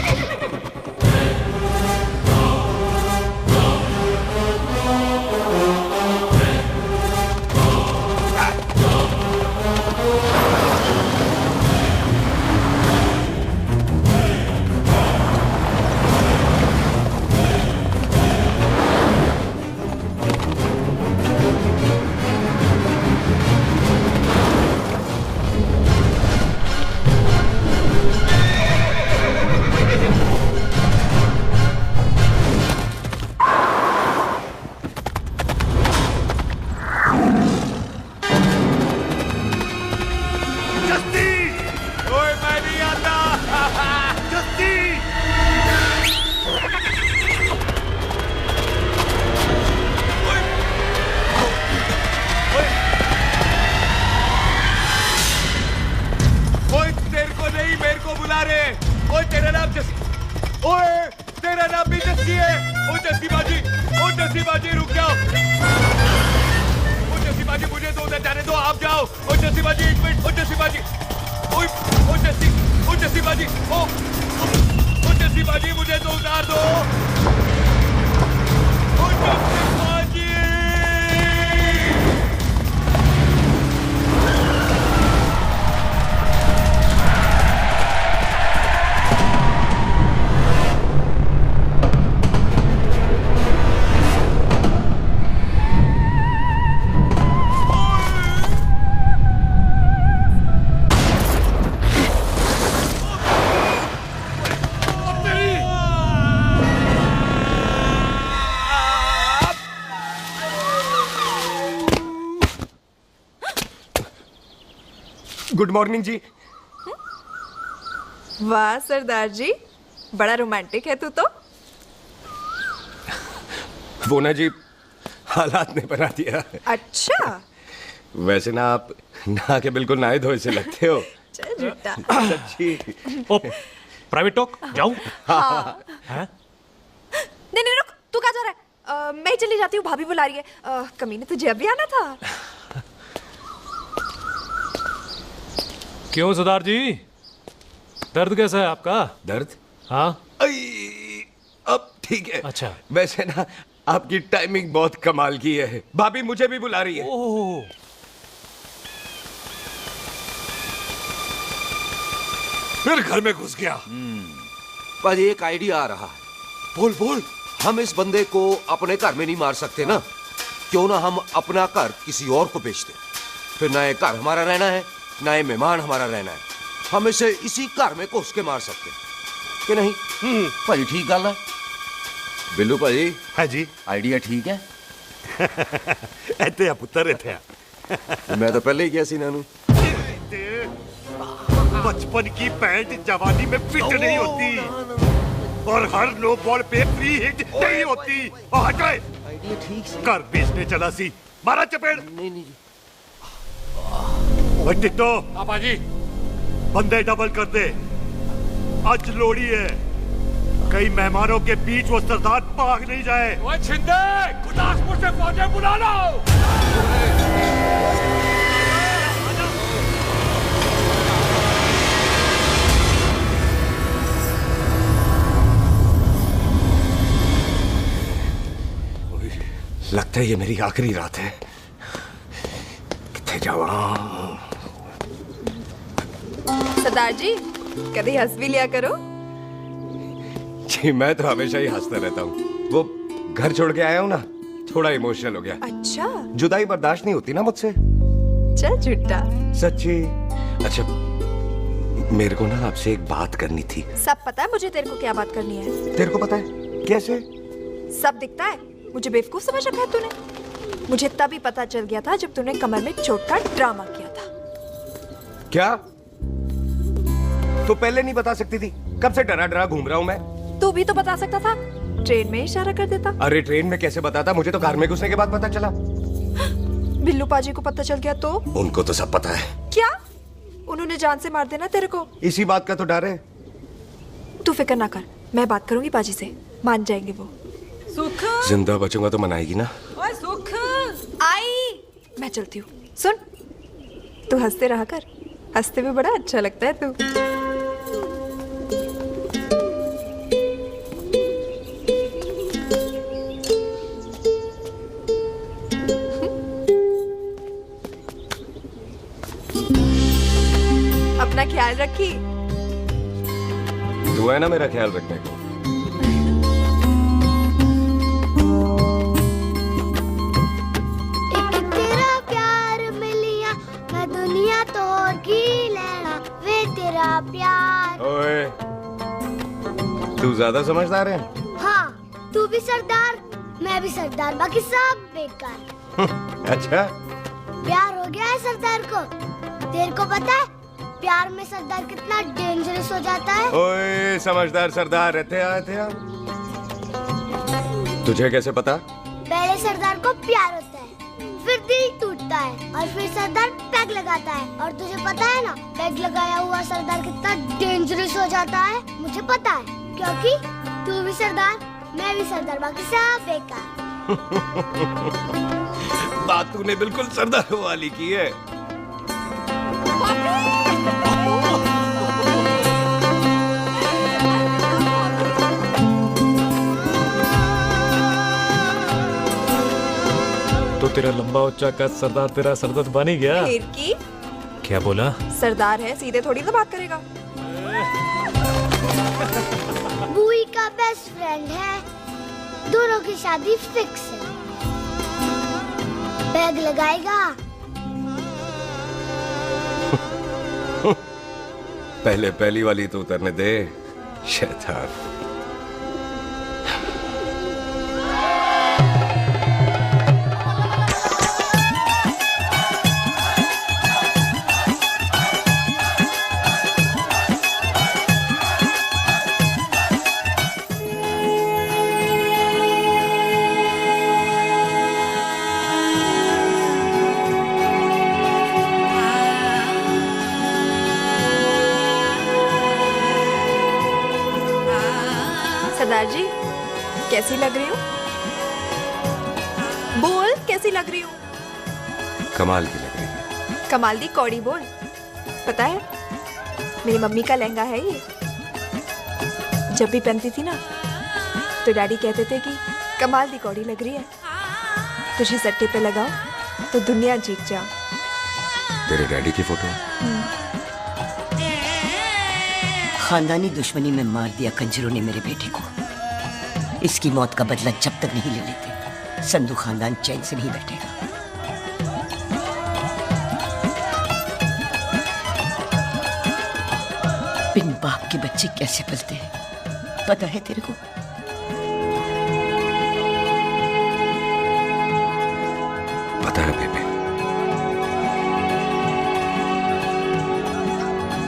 गुड मॉर्निंग जी। वाह सरदार जी, बड़ा रोमांटिक है तू तो। वो ना जी हालात ने बना दिया। अच्छा वैसे ना आप नहा के बिल्कुल नहाए धोए से लगते हो। चल झूठा। सच्ची। ओ प्राइवेट टॉक जाऊं? हाँ। नहीं रुक, तू कहाँ जा रहा है? मैं ही चली जाती हूँ, भाभी बुला रही है। कमीने तुझे अभी आना था। क्यों सरदार जी, दर्द कैसा है आपका? दर्द? हाँ अब ठीक है। अच्छा। वैसे ना आपकी टाइमिंग बहुत कमाल की है। भाभी मुझे भी बुला रही है। ओह। फिर घर में घुस गया। पाजी एक आइडिया आ रहा है। बोल। हम इस बंदे को अपने घर में नहीं मार सकते ना, क्यों ना हम अपना घर किसी और को बेच दें, फिर ना ये घर हमारा रहना है ना ये मेहमान हमारा रहना है, हम इसे इसी घर में घुस के मार सकते कि नहीं? भाजी ठीक गल है। बिल्लू भाजी। हाँ जी। आइडिया ठीक है। इत्थे आ पुत्तर इत्थे आ। मैं तो पहले ही गया सी नानू। बचपन की पैंट जवानी में फिट नहीं होती और हर नो बॉल पे फ्री हिट नहीं होती। हट गए। आइडिया ठीक से। घर बेचने चला सी, मारा चपेड़। नहीं जी। टिट्टो पापा जी बंदे डबल कर दे, आज लोड़ी है। कई मेहमानों के बीच वो सरदार भाग नहीं जाए। ओए छिंदे, गुरदासपुर से फौजें बुला लो। लगता है ये मेरी आखिरी रात है। कितने जावा। सरदार जी कभी हंस भी लिया करो। जी मैं तो हमेशा ही हंसता रहता हूँ। वो घर छोड़ के आया हूँ ना, थोड़ा इमोशनल हो गया। अच्छा जुदाई बर्दाश्त नहीं होती ना मुझसे। चल झूठा। सच्ची। अच्छा मेरे को ना आपसे एक बात करनी थी। सब पता है मुझे तेरे को क्या बात करनी है। तेरे को पता है कैसे? सब दिखता है। मुझे बेवकूफ समझ रखा है तूने। मुझे तभी पता चल गया था जब तूने कमर में चोट का ड्रामा किया था। क्या? तो पहले नहीं बता सकती थी? कब से डरा डरा घूम रहा हूँ मैं। तू भी तो बता सकता था, ट्रेन में इशारा कर देता। अरे ट्रेन में कैसे बताता? मुझे तो कार में घुसने के बाद पता चला। बिल्लू पाजी को पता चल गया तो? उनको तो सब पता है। क्या? उन्होंने जान से मार देना तेरे को। इसी बात का तो डर है। तू फिक्र ना कर, मैं बात करूंगी पाजी से, मान जाएंगे वो। सुख जिंदा बचूंगा तो मनाएगी ना। ओए सुख आई। मैं चलती हूँ। सुन, तू हंसते रहा कर, हंसते भी बड़ा अच्छा लगता है तू। अपना ख्याल रखी। तू है ना मेरा ख्याल रखने को। प्यार। ओए, तू ज्यादा समझदार है। हाँ, तू भी सरदार, मैं भी सरदार, बाकी सब बेकार। अच्छा, प्यार हो गया है सरदार को। तेरे को पता है प्यार में सरदार कितना डेंजरस हो जाता है? ओए, समझदार सरदार रहते हैं। तुझे कैसे पता? पहले सरदार को प्यार होता है, फिर दिल टूटता है और फिर सरदार पैग लगाता है। और तुझे पता है ना, पैग लगाया हुआ सरदार कितना डेंजरस हो जाता है? मुझे पता है, क्योंकि तू भी सरदार, मैं भी सरदार, बाकी सब बेकार। बात तूने बिल्कुल सरदार वाली की है। तो तेरा लंबा उच्चा कद सरदार तेरा सरदर्द बन ही गया। फिर की? क्या बोला? सरदार है, सीधे थोड़ी ना बात करेगा। बुई का बेस्ट फ्रेंड है, दोनों की शादी फिक्स है। पैग लगाएगा। पहले पहली वाली तो उतरने दे, शैतान। सरदार जी कैसी लग रही हूँ? बोल कैसी लग रही हूँ? कमाल की लग रही है। कमाल दी कौड़ी बोल। पता है मेरी मम्मी का लहंगा है ये। जब भी पहनती थी ना तो डैडी कहते थे कि कमाल दी कौड़ी लग रही है, तुझे सट्टे पे लगाओ तो दुनिया जीत जाओ। तेरे डैडी की फोटो? खानदानी दुश्मनी में मार दिया कंजरों ने मेरे बेटे को। इसकी मौत का बदला जब तक नहीं ले लेते, संधू खानदान चैन से नहीं बैठेगा। बिन बाप के बच्चे कैसे पलते हैं पता है तेरे को? पता है बेबे।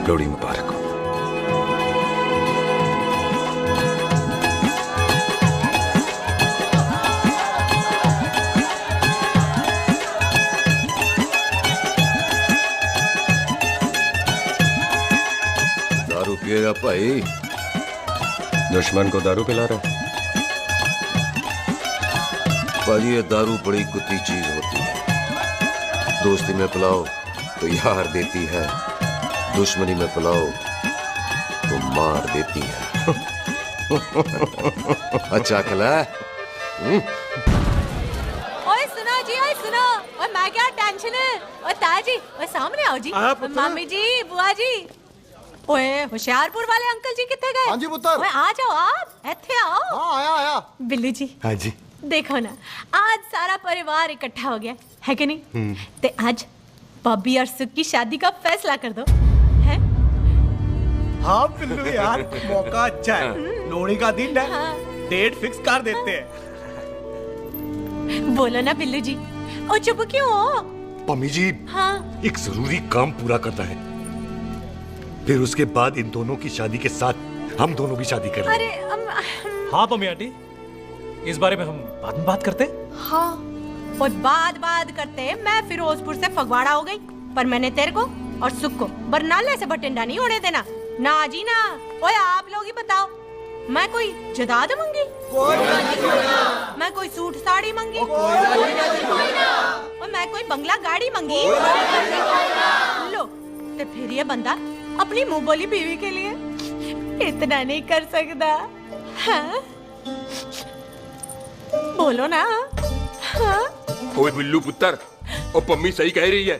लोहड़ी मुबारक हो। दारू पिएगा भाई? दुश्मन को दारू पिला रहा है? पाजी, ये दारू बड़ी कुत्ती चीज होती है। दोस्ती में पिलाओ तो यार देती है, दुश्मनी में पिलाओ तो मार देती है। अच्छा खला। ओए सुनो जी, ओए सुनो। ओए मैं क्या टेंशन है? ओए ताया जी, ओए सामने आओ जी। मामी जी, बुआ जी। ओए होशियारपुर वाले अंकल जी कितने गए? हाँ जी पुत्र। ओए आ जाओ, आप इत्थे आओ। हाँ आया। बिल्लू जी। हाँ जी। देखो ना, आज सारा परिवार इकट्ठा हो गया है कि नहीं? ते आज बॉबी और सुख की शादी का फैसला कर दो। है? हाँ बिल्लू यार, मौका अच्छा है। लोहड़ी का दिन है, डेट फिक्स कर देते हैं। बोलो ना बिल्लू जी। ओ चुप क्यों हो? पम्मी जी, हाँ। एक जरूरी काम पूरा करना है, फिर उसके बाद इन दोनों की शादी के साथ हम दोनों भी शादी करेंगे। अरे हाँ पम्मी आंटी, इस बारे में हम बाद में बात करते। हाँ, और बात करते मैं फिरोजपुर से फगवाड़ा हो गई, पर मैंने तेरे को और सुख को बरनाले से बठिंडा नहीं होने देना। ना जी ना। ओए आप लोग ही बताओ, मैं कोई जदाद मंगी? मैं कोई सूट साड़ी मंगी? और मैं कोई बंगला गाड़ी मंगी? लो, तो फिर ये बंदा अपनी मुंह बोली बीवी के लिए इतना नहीं कर सकता। हाँ? बोलो ना। हाँ? ओए बिल्लू पुत्र, ओ पम्मी सही कह रही है,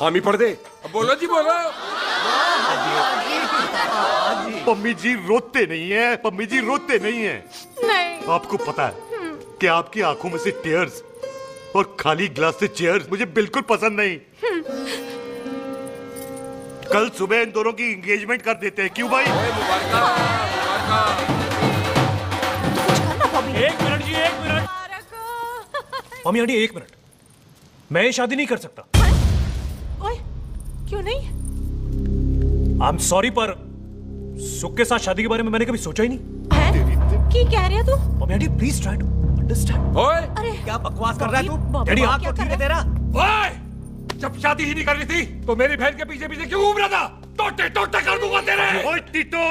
हामी पढ़ दे। अब बोलो जी, बोलो। पम्मी जी रोते नहीं है, पम्मी जी रोते नहीं है। नहीं। आपको पता है कि आपकी आंखों में से टीयर्स और खाली ग्लास से चेयर्स मुझे बिल्कुल पसंद नहीं। कल सुबह इन दोनों की एंगेजमेंट कर देते हैं, क्यों भाई? एक मिनट जी, एक मिनट। मम्मी आंटी एक मिनट, मैं ये शादी नहीं कर सकता। ओए, क्यों नहीं? आई एम सॉरी, पर सुख के साथ शादी के बारे में मैंने कभी सोचा ही नहीं। है? की कह रही है तू? Mummy aunty please try to understand. ओए, अरे क्या बकवास कर रहा है तू? डैडी, दिमाग तो ठीक है तेरा? ओए, जब शादी ही नहीं करनी थी तो मेरी बहन के पीछे पीछे क्यों घूम रहा था? टोटे टोटे कर दूंगा तेरे। ओए टीटो,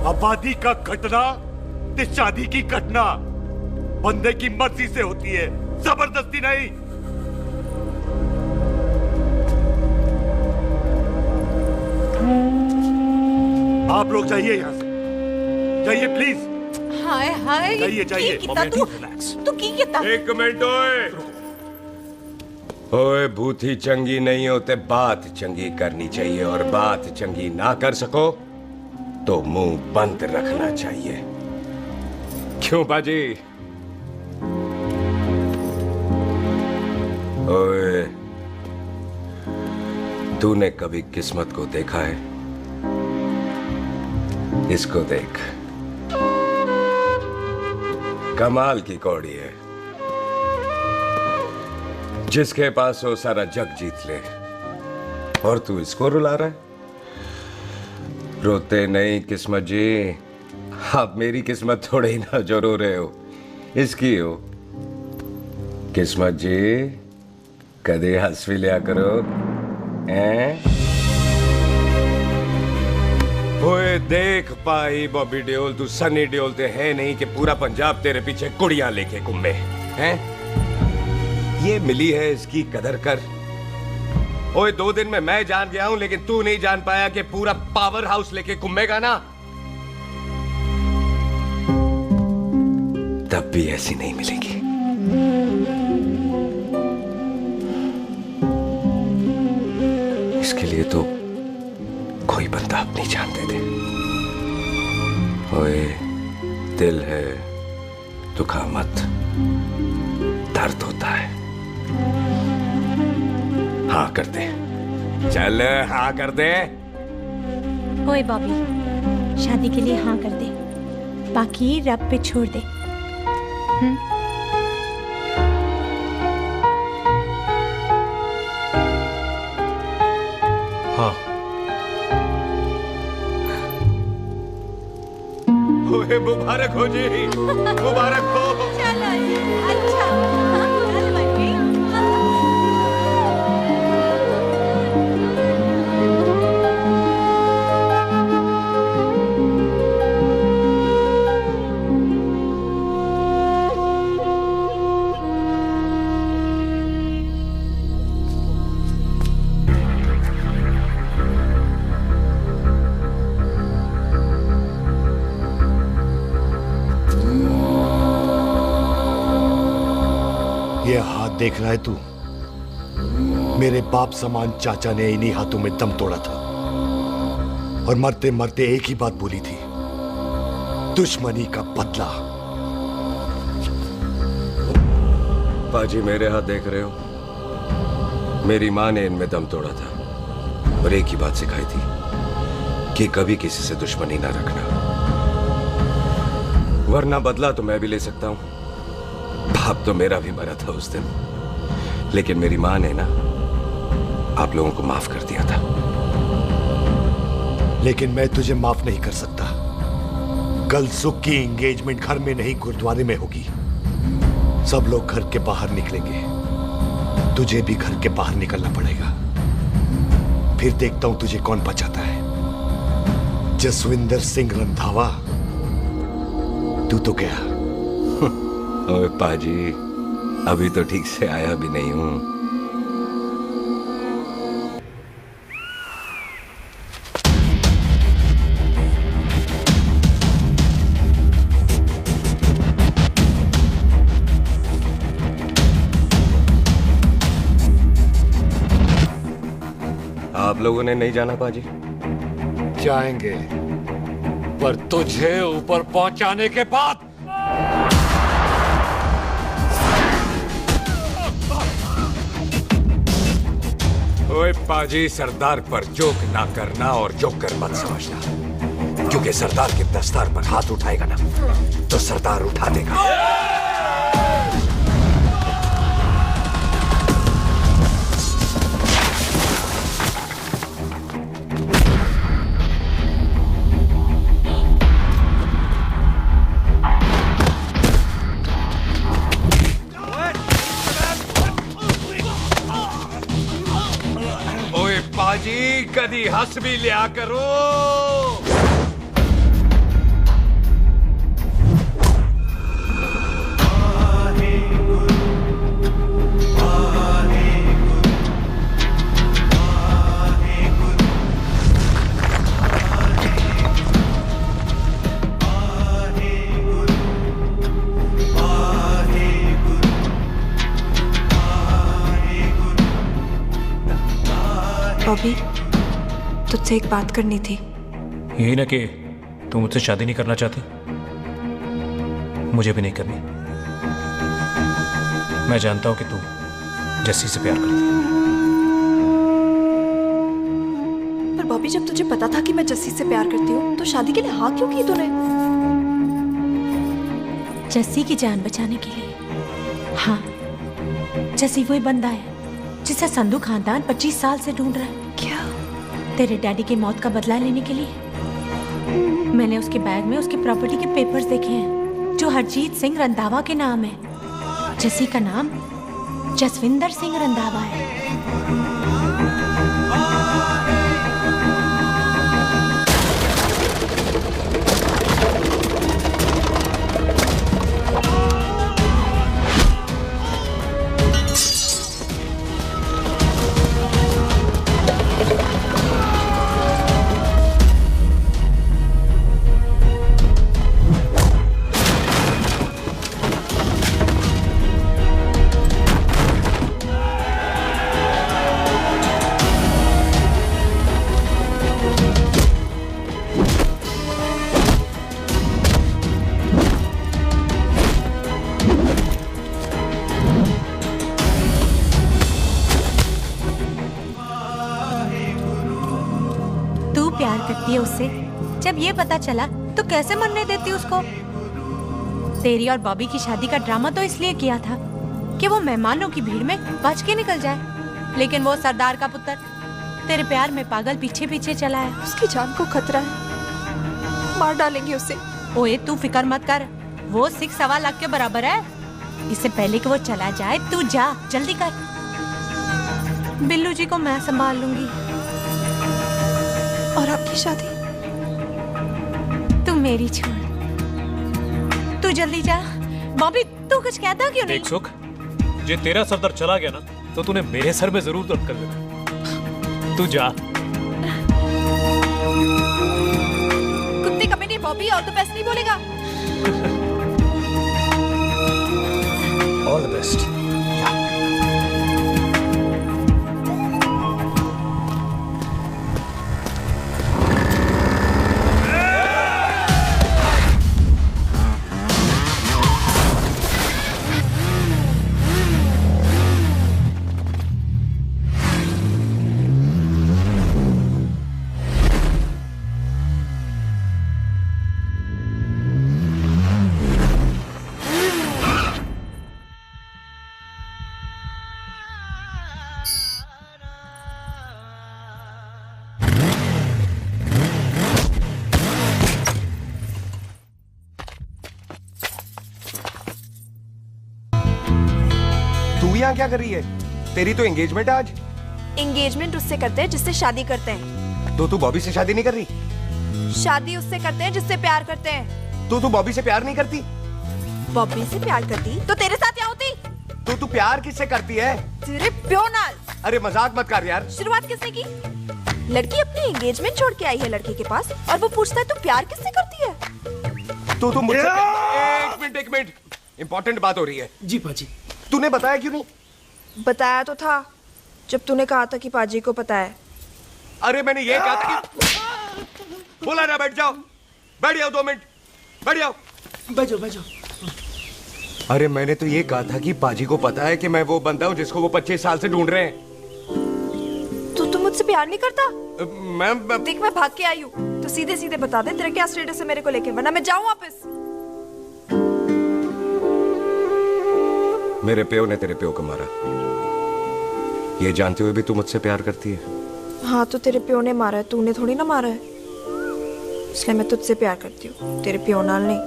आबादी का घटना ते शादी की घटना बंदे की मर्जी से होती है, जबरदस्ती नहीं। आप लोग जाइए यहाँ से, जाइए प्लीज। हाय हाय। जाइए, जाइए। की कितना तू की कितना? एक मिनट। ओए भूथी चंगी नहीं होते, बात चंगी करनी चाहिए, और बात चंगी ना कर सको तो मुंह बंद रखना चाहिए। क्यों बाजी? ओए, तूने कभी किस्मत को देखा है? इसको देख, कमाल की कौड़ी है, जिसके पास वो सारा जग जीत ले, और तू इसको रुला रहा है? रोते नहीं किस्मत जी, आप मेरी किस्मत थोड़े ही ना जो रो रहे हो, इसकी हो। किस्मत जी, कदे हंस भी लिया करो। ओए देख पाई बॉबी देओल, तू सनी देओल ते है नहीं कि पूरा पंजाब तेरे पीछे कुड़ियां लेके घूमे हैं? ये मिली है, इसकी कदर कर। ओए 2 दिन में मैं जान गया हूं, लेकिन तू नहीं जान पाया कि पूरा पावर हाउस लेके घूमेगा ना, तब भी ऐसी नहीं मिलेगी। इसके लिए तो कोई बंदा अपनी जान दे दे। ओए, दिल है, दुखा मत, दर्द होता है। हाँ कर दे, चल हाँ कर दे। ओए बॉबी, शादी के लिए हाँ कर दे, बाकी रब पे छोड़ दे। हाँ। ओए मुबारक हो जी, मुबारक हो। चलो जी, अच्छा। ये हाथ देख रहा है तू? मेरे बाप समान चाचा ने इन्हीं हाथों में दम तोड़ा था और मरते मरते एक ही बात बोली थी, दुश्मनी का बदला। पाजी मेरे हाथ देख रहे हो? मेरी माँ ने इनमें दम तोड़ा था और एक ही बात सिखाई थी कि कभी किसी से दुश्मनी ना रखना, वरना बदला तो मैं भी ले सकता हूं। बाप तो मेरा भी मरा था उस दिन, लेकिन मेरी माँ ने ना आप लोगों को माफ कर दिया था। लेकिन मैं तुझे माफ नहीं कर सकता। कल सुख की एंगेजमेंट घर में नहीं गुरुद्वारे में होगी। सब लोग घर के बाहर निकलेंगे, तुझे भी घर के बाहर निकलना पड़ेगा। फिर देखता हूं तुझे कौन बचाता है। जसविंदर सिंह रंधावा, तू तो गया। ओए पाजी, अभी तो ठीक से आया भी नहीं हूं। आप लोगों ने नहीं जाना पाजी? जाएंगे, पर तुझे ऊपर पहुंचाने के बाद। ओए पाजी, सरदार पर जोक ना करना और जोकर मत समझना, क्योंकि सरदार के दस्तार पर हाथ उठाएगा ना तो सरदार उठा देगा। पाजी, कदी हंस भी लिया करो। बॉबी, तुझसे एक बात करनी थी। यही ना कि तू मुझसे शादी नहीं करना चाहती, मुझे भी नहीं करनी। मैं जानता हूं कि तू जस्सी से प्यार करती है। पर बॉबी, जब तुझे पता था कि मैं जस्सी से प्यार करती हूँ तो शादी के लिए हाँ क्यों की तूने? जस्सी की जान बचाने के लिए। हाँ, जस्सी वही बंदा है जिसे संधू खानदान 25 साल से ढूंढ रहा है। क्या? तेरे डैडी की मौत का बदला लेने के लिए। मैंने उसके बैग में उसकी प्रॉपर्टी के पेपर्स देखे हैं जो हरजीत सिंह रंधावा के नाम है। जस्सी का नाम जसविंदर सिंह रंधावा है। उससे जब ये पता चला तो कैसे मरने देती उसको? तेरी और बॉबी की शादी का ड्रामा तो इसलिए किया था कि वो मेहमानों की भीड़ में बच के निकल जाए, लेकिन वो सरदार का पुत्र तेरे प्यार में पागल पीछे पीछे चला है। उसकी जान को खतरा है, मार डालेंगे उसे। ओए तू फिक्र मत कर, वो 6.25 लाख के बराबर है। इससे पहले कि वो चला जाए तू जा, जल्दी कर। बिल्लू जी को मैं संभाल लूंगी। और आपकी शादी? तू मेरी छोड़, तू जल्दी जा। बॉबी तू कुछ कहता क्यों नहीं? देख सुख, जे तेरा सरदार चला गया ना तो तूने मेरे सर में जरूर दर्द कर देना। तू जा। कुत्ते कमीने बॉबी, और तो पैसे नहीं बोलेगा। All the best. यहाँ क्या कर रही है? तेरी तो एंगेजमेंट है आज। एंगेजमेंट उससे करते हैं जिससे शादी करते हैं। तो तू बॉबी से शादी नहीं कर रही? शादी उससे करते हैं जिससे प्यार करते हैं। तो तू बॉबी से प्यार नहीं करती? बॉबी से प्यार करती तो तेरे साथ क्या होती? तो तू प्यार किससे करती है? तेरे प्यो नाल। अरे मजाक मत कर यार। शुरुआत किसने की? लड़की अपनी एंगेजमेंट छोड़ के आई है लड़के के पास और वो पूछता है तू प्यार किससे करती है? तो तू मुझसे एक मिनट इंपॉर्टेंट बात हो रही है। जी पाजी। तूने बताया क्यों नहीं? बताया तो था जब तूने कहा था कि पाजी को पता है। अरे मैंने ये कहा था कि बोला ना बैठ जाओ। बैठ जाओ 2 मिनट। बैठ जाओ। बैठ जाओ। अरे मैंने तो ये कहा था कि पाजी को पता है कि मैं वो बंदा हूँ जिसको वो 25 साल से ढूंढ रहे हैं। तू मुझसे प्यार नहीं करता? मैं देख मैं भाग के आई हूँ तो सीधे सीधे बता दे तेरा क्या स्टेटस है मेरे को लेके, वरना मैं जाऊँ वापस। मेरे प्यो ने तेरे प्यो को मारा, ये जानते हुए भी तू मुझसे प्यार करती है? हाँ तो तेरे प्यो ने मारा है, तूने थोड़ी ना मारा है, इसलिए मैं तुझसे प्यार करती हूँ, तेरे प्यो नाल नहीं।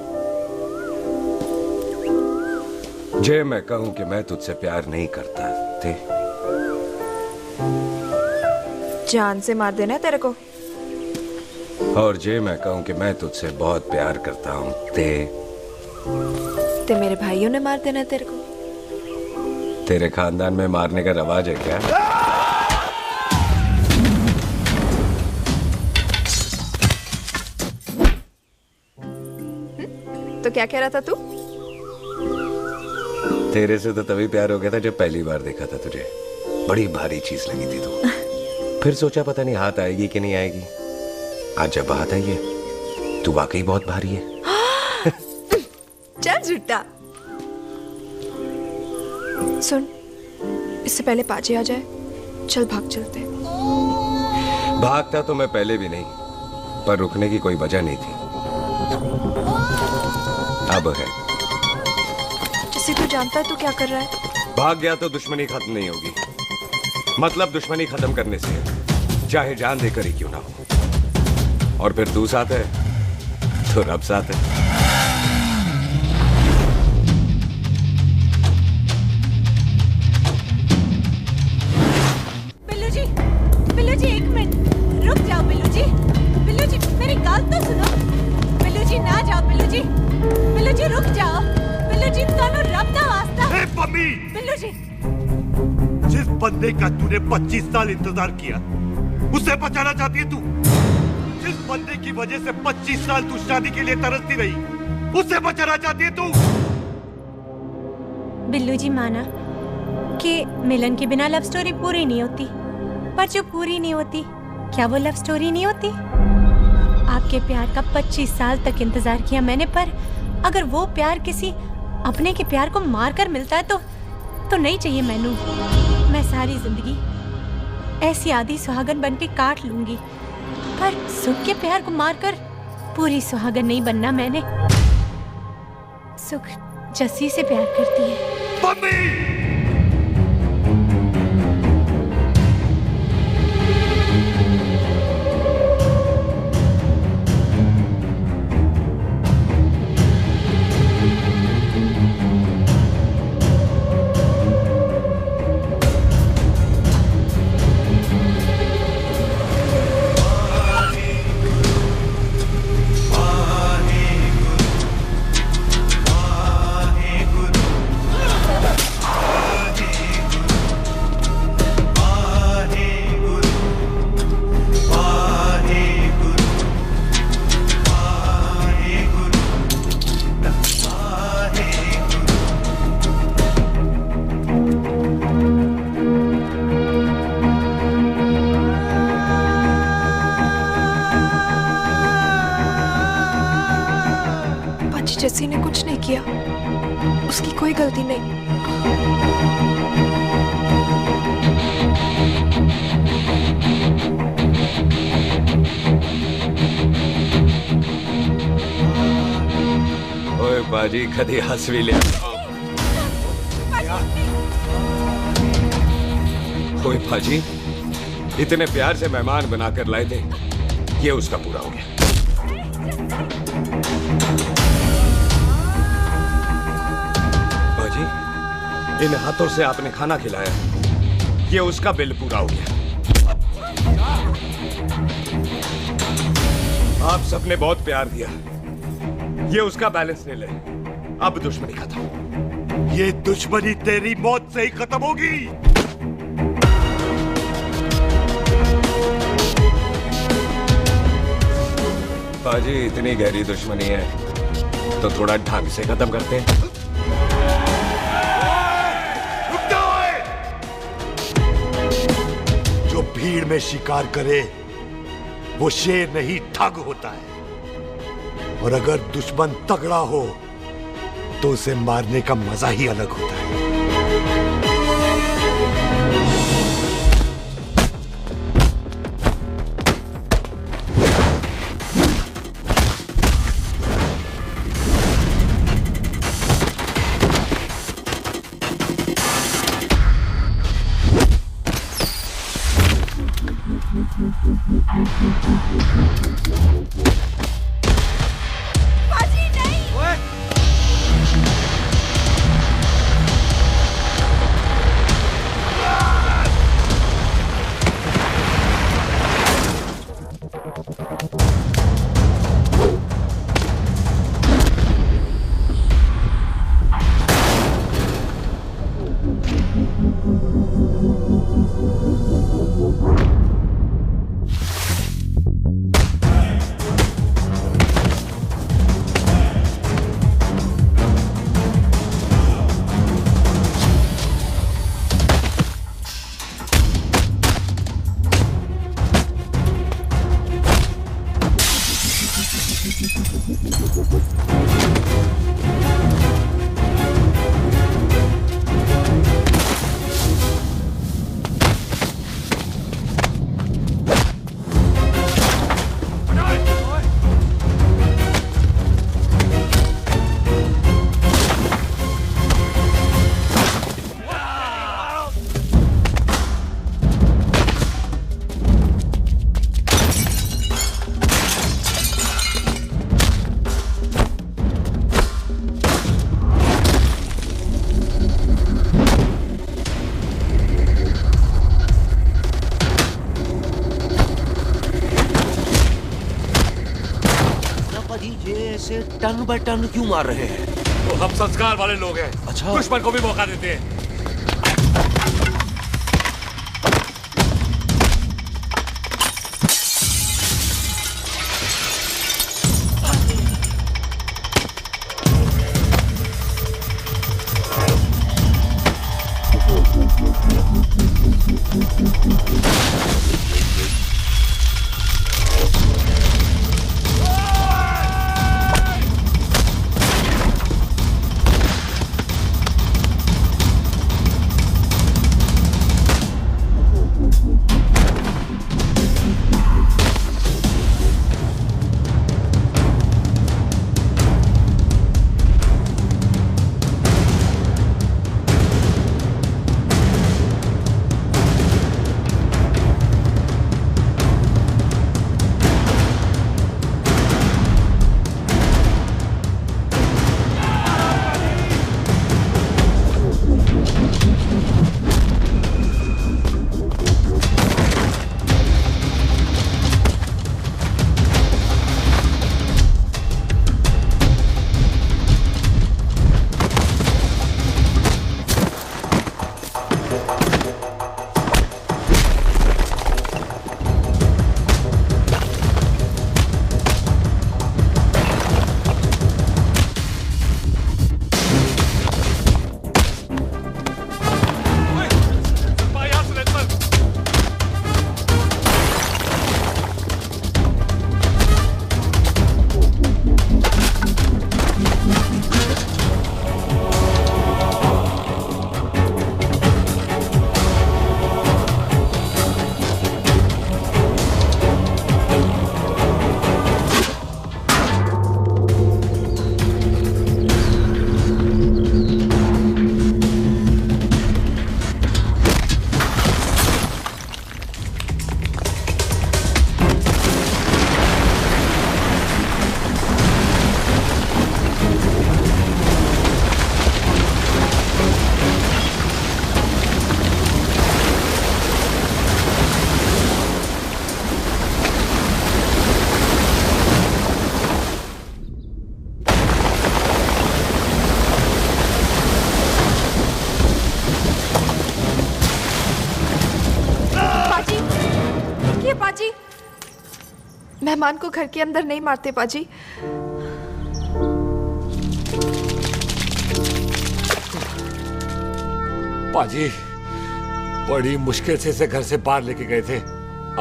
जे मैं कहूं कि मैं तुझसे प्यार नहीं करता ते जान से मार देना है तेरे को। और जे मैं कहूं कि मैं तुझसे बहुत प्यार करता हूं ते मेरे भाइयों ने मार देना है तेरे को। तेरे खानदान में मारने का रवाज है क्या? तो क्या कह रहा था तू? तेरे से तो तभी प्यार हो गया था जब पहली बार देखा था तुझे। बड़ी भारी चीज लगी थी तू। फिर सोचा पता नहीं हाथ आएगी कि नहीं आएगी। आज जब हाथ आई है तू वाकई बहुत भारी है। चल झूठा। सुन, इससे पहले पाजी आ जाए, चल भाग चलते। भागता तो मैं पहले भी नहीं, पर रुकने की कोई वजह नहीं थी। अब है। जैसे तू जानता है तू क्या कर रहा है। भाग गया तो दुश्मनी खत्म नहीं होगी। मतलब दुश्मनी खत्म करने से चाहे जान देकर ही क्यों ना हो। और फिर तू साथ है तो रब साथ है। बिल्लू जी 1 मिनट रुक जाओ। बिल्लू जी मेरी बात तो सुनो। बिल्लू जी ना जाओ। बिल्लू जी रुक जाओ। बिल्लू जी दोनों रब दा वास्ता। ए पम्मी! बिल्लू जी जिस बंदे का तूने 25 साल इंतजार किया उससे बचाना चाहती है तू। जिस बंदे की वजह से 25 साल तू शादी के लिए तरसती रही उससे बचाना चाहती है तू। बिल्लू जी माना कि मिलन के बिना लव स्टोरी पूरी नहीं होती, पर जो पूरी नहीं होती क्या वो लव स्टोरी नहीं होती? आपके प्यार का 25 साल तक इंतजार किया मैंने, पर अगर वो प्यार किसी अपने के प्यार को मारकर मिलता है तो नहीं चाहिए मैनू। मैं सारी जिंदगी ऐसी आधी सुहागन बन के काट लूंगी, पर सुख के प्यार को मारकर पूरी सुहागन नहीं बनना मैंने। सुख जस्सी से प्यार करती है। जस्सी ने कुछ नहीं किया, उसकी कोई गलती नहीं। ओए बाजी कदी हंस भी लिया। ओए बाजी इतने प्यार से मेहमान बनाकर लाए थे, ये उसका पूरा हो गया। इन हाथों से आपने खाना खिलाया, ये उसका बिल पूरा हो गया। आप सबने बहुत प्यार दिया, ये उसका बैलेंस ले ले। अब दुश्मनी खत्म। ये दुश्मनी तेरी मौत से ही खत्म होगी। बाजी, इतनी गहरी दुश्मनी है तो थोड़ा ढंग से खत्म करते हैं। जो भीड़ में शिकार करे वो शेर नहीं ठग होता है, और अगर दुश्मन तगड़ा हो तो उसे मारने का मजा ही अलग होता है। बाजी नहीं। ऐसे टन बाय टन क्यों मार रहे हैं? तो हम संस्कार वाले लोग हैं। अच्छा। दुश्मन को भी मौका देते हैं। मेहमान को घर के अंदर नहीं मारते पाजी। पाजी बड़ी मुश्किल से इसे घर से बाहर लेके गए थे,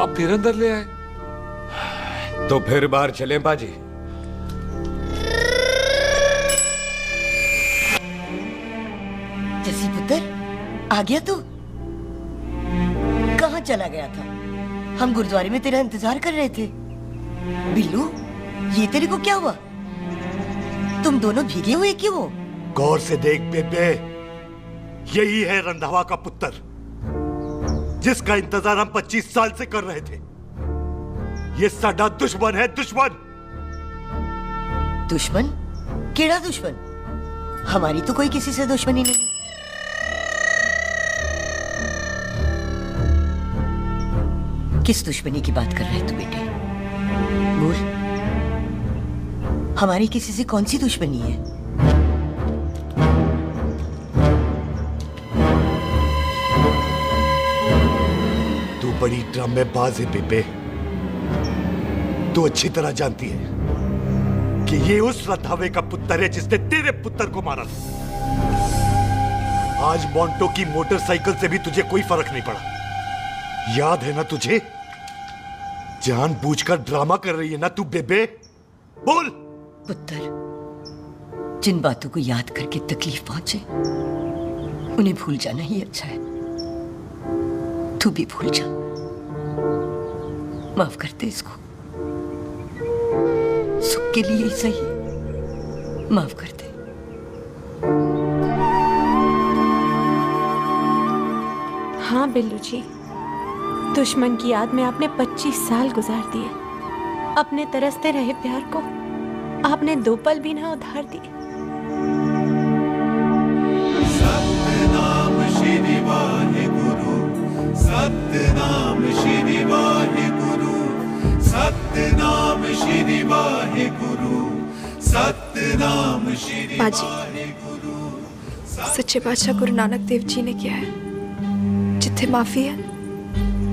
आप फिर अंदर ले आए। तो फिर बाहर चलें पाजी। जसी पुत्र, आ गया तू? कहाँ चला गया था? हम गुरुद्वारे में तेरा इंतजार कर रहे थे। बिल्लू, ये तेरे को क्या हुआ? तुम दोनों भीगे हुए क्यों हो? गौर से देख बेबे, यही है रंधावा का पुत्र, जिसका इंतजार हम 25 साल से कर रहे थे। ये साडा दुश्मन है, दुश्मन। दुश्मन? केड़ा दुश्मन? हमारी तो कोई किसी से दुश्मनी नहीं। किस दुश्मनी की बात कर रहे तू बेटे? बोल, हमारी किसी से कौन सी दुश्मनी है? तू बड़ी ड्रामेबाज है बेबे। तू अच्छी तरह जानती है कि ये उस रंधावे का पुत्र है जिसने तेरे पुत्र को मारा था। आज मोंटो की मोटरसाइकिल से भी तुझे कोई फर्क नहीं पड़ा। याद है ना तुझे? जानबूझकर ड्रामा कर रही है ना तू बेबे? बोल। पुत्र, जिन बातों को याद करके तकलीफ पहुंचे उन्हें भूल जाना ही अच्छा है। तू भी भूल जा। माफ कर दे इसको, सुख के लिए ही सही, माफ कर दे। हाँ बिल्लू जी, दुश्मन की याद में आपने 25 साल गुजार दिए। अपने तरसते रहे प्यार को आपने 2 पल भी ना उधार दिए। सतनाम श्री वाहेगुरु, सतनाम श्री वाहेगुरु, सतनाम श्री वाहेगुरु, सतनाम श्री वाहेगुरु। सच्चे बादशाह गुरु नानक देव जी ने किया है, जिथे माफी है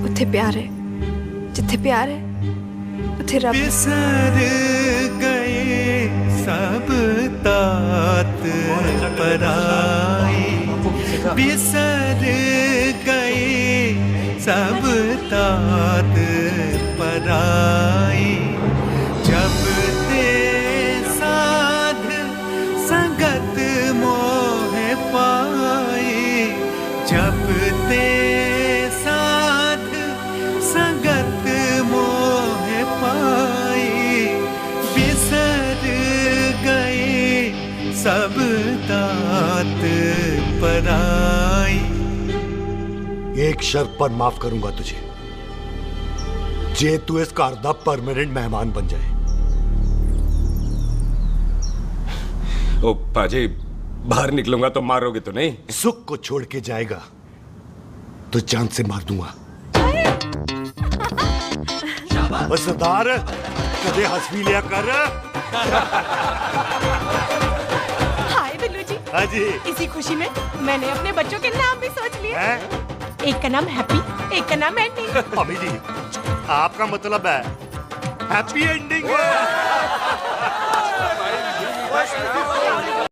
उथे प्यार है, जिथे प्यार है उथे रब। बिसर गए सब तात पराए, बिसर गए सब तात पराए। जब ते साध संगत मोह पाए, जब ते साध संगत मोह पाए, बिसर गए सब तात पराए। एक शर्त पर माफ करूंगा तुझे, जे तू इस घर दा परमानेंट मेहमान बन जाए। ओ पाजी, बाहर निकलूंगा तो मारोगे तो नहीं? सुख को छोड़ के जाएगा तो जान से मार दूंगा। सरदार, कदे हंस भी लिया कर। हाय बिल्लू जी। हाँ जी। इसी खुशी में मैंने अपने बच्चों के नाम भी सोच लिए। एक का नाम हैप्पी, एक का नाम एंडिंग। अभी जी, आपका मतलब है हैप्पी एंडिंग।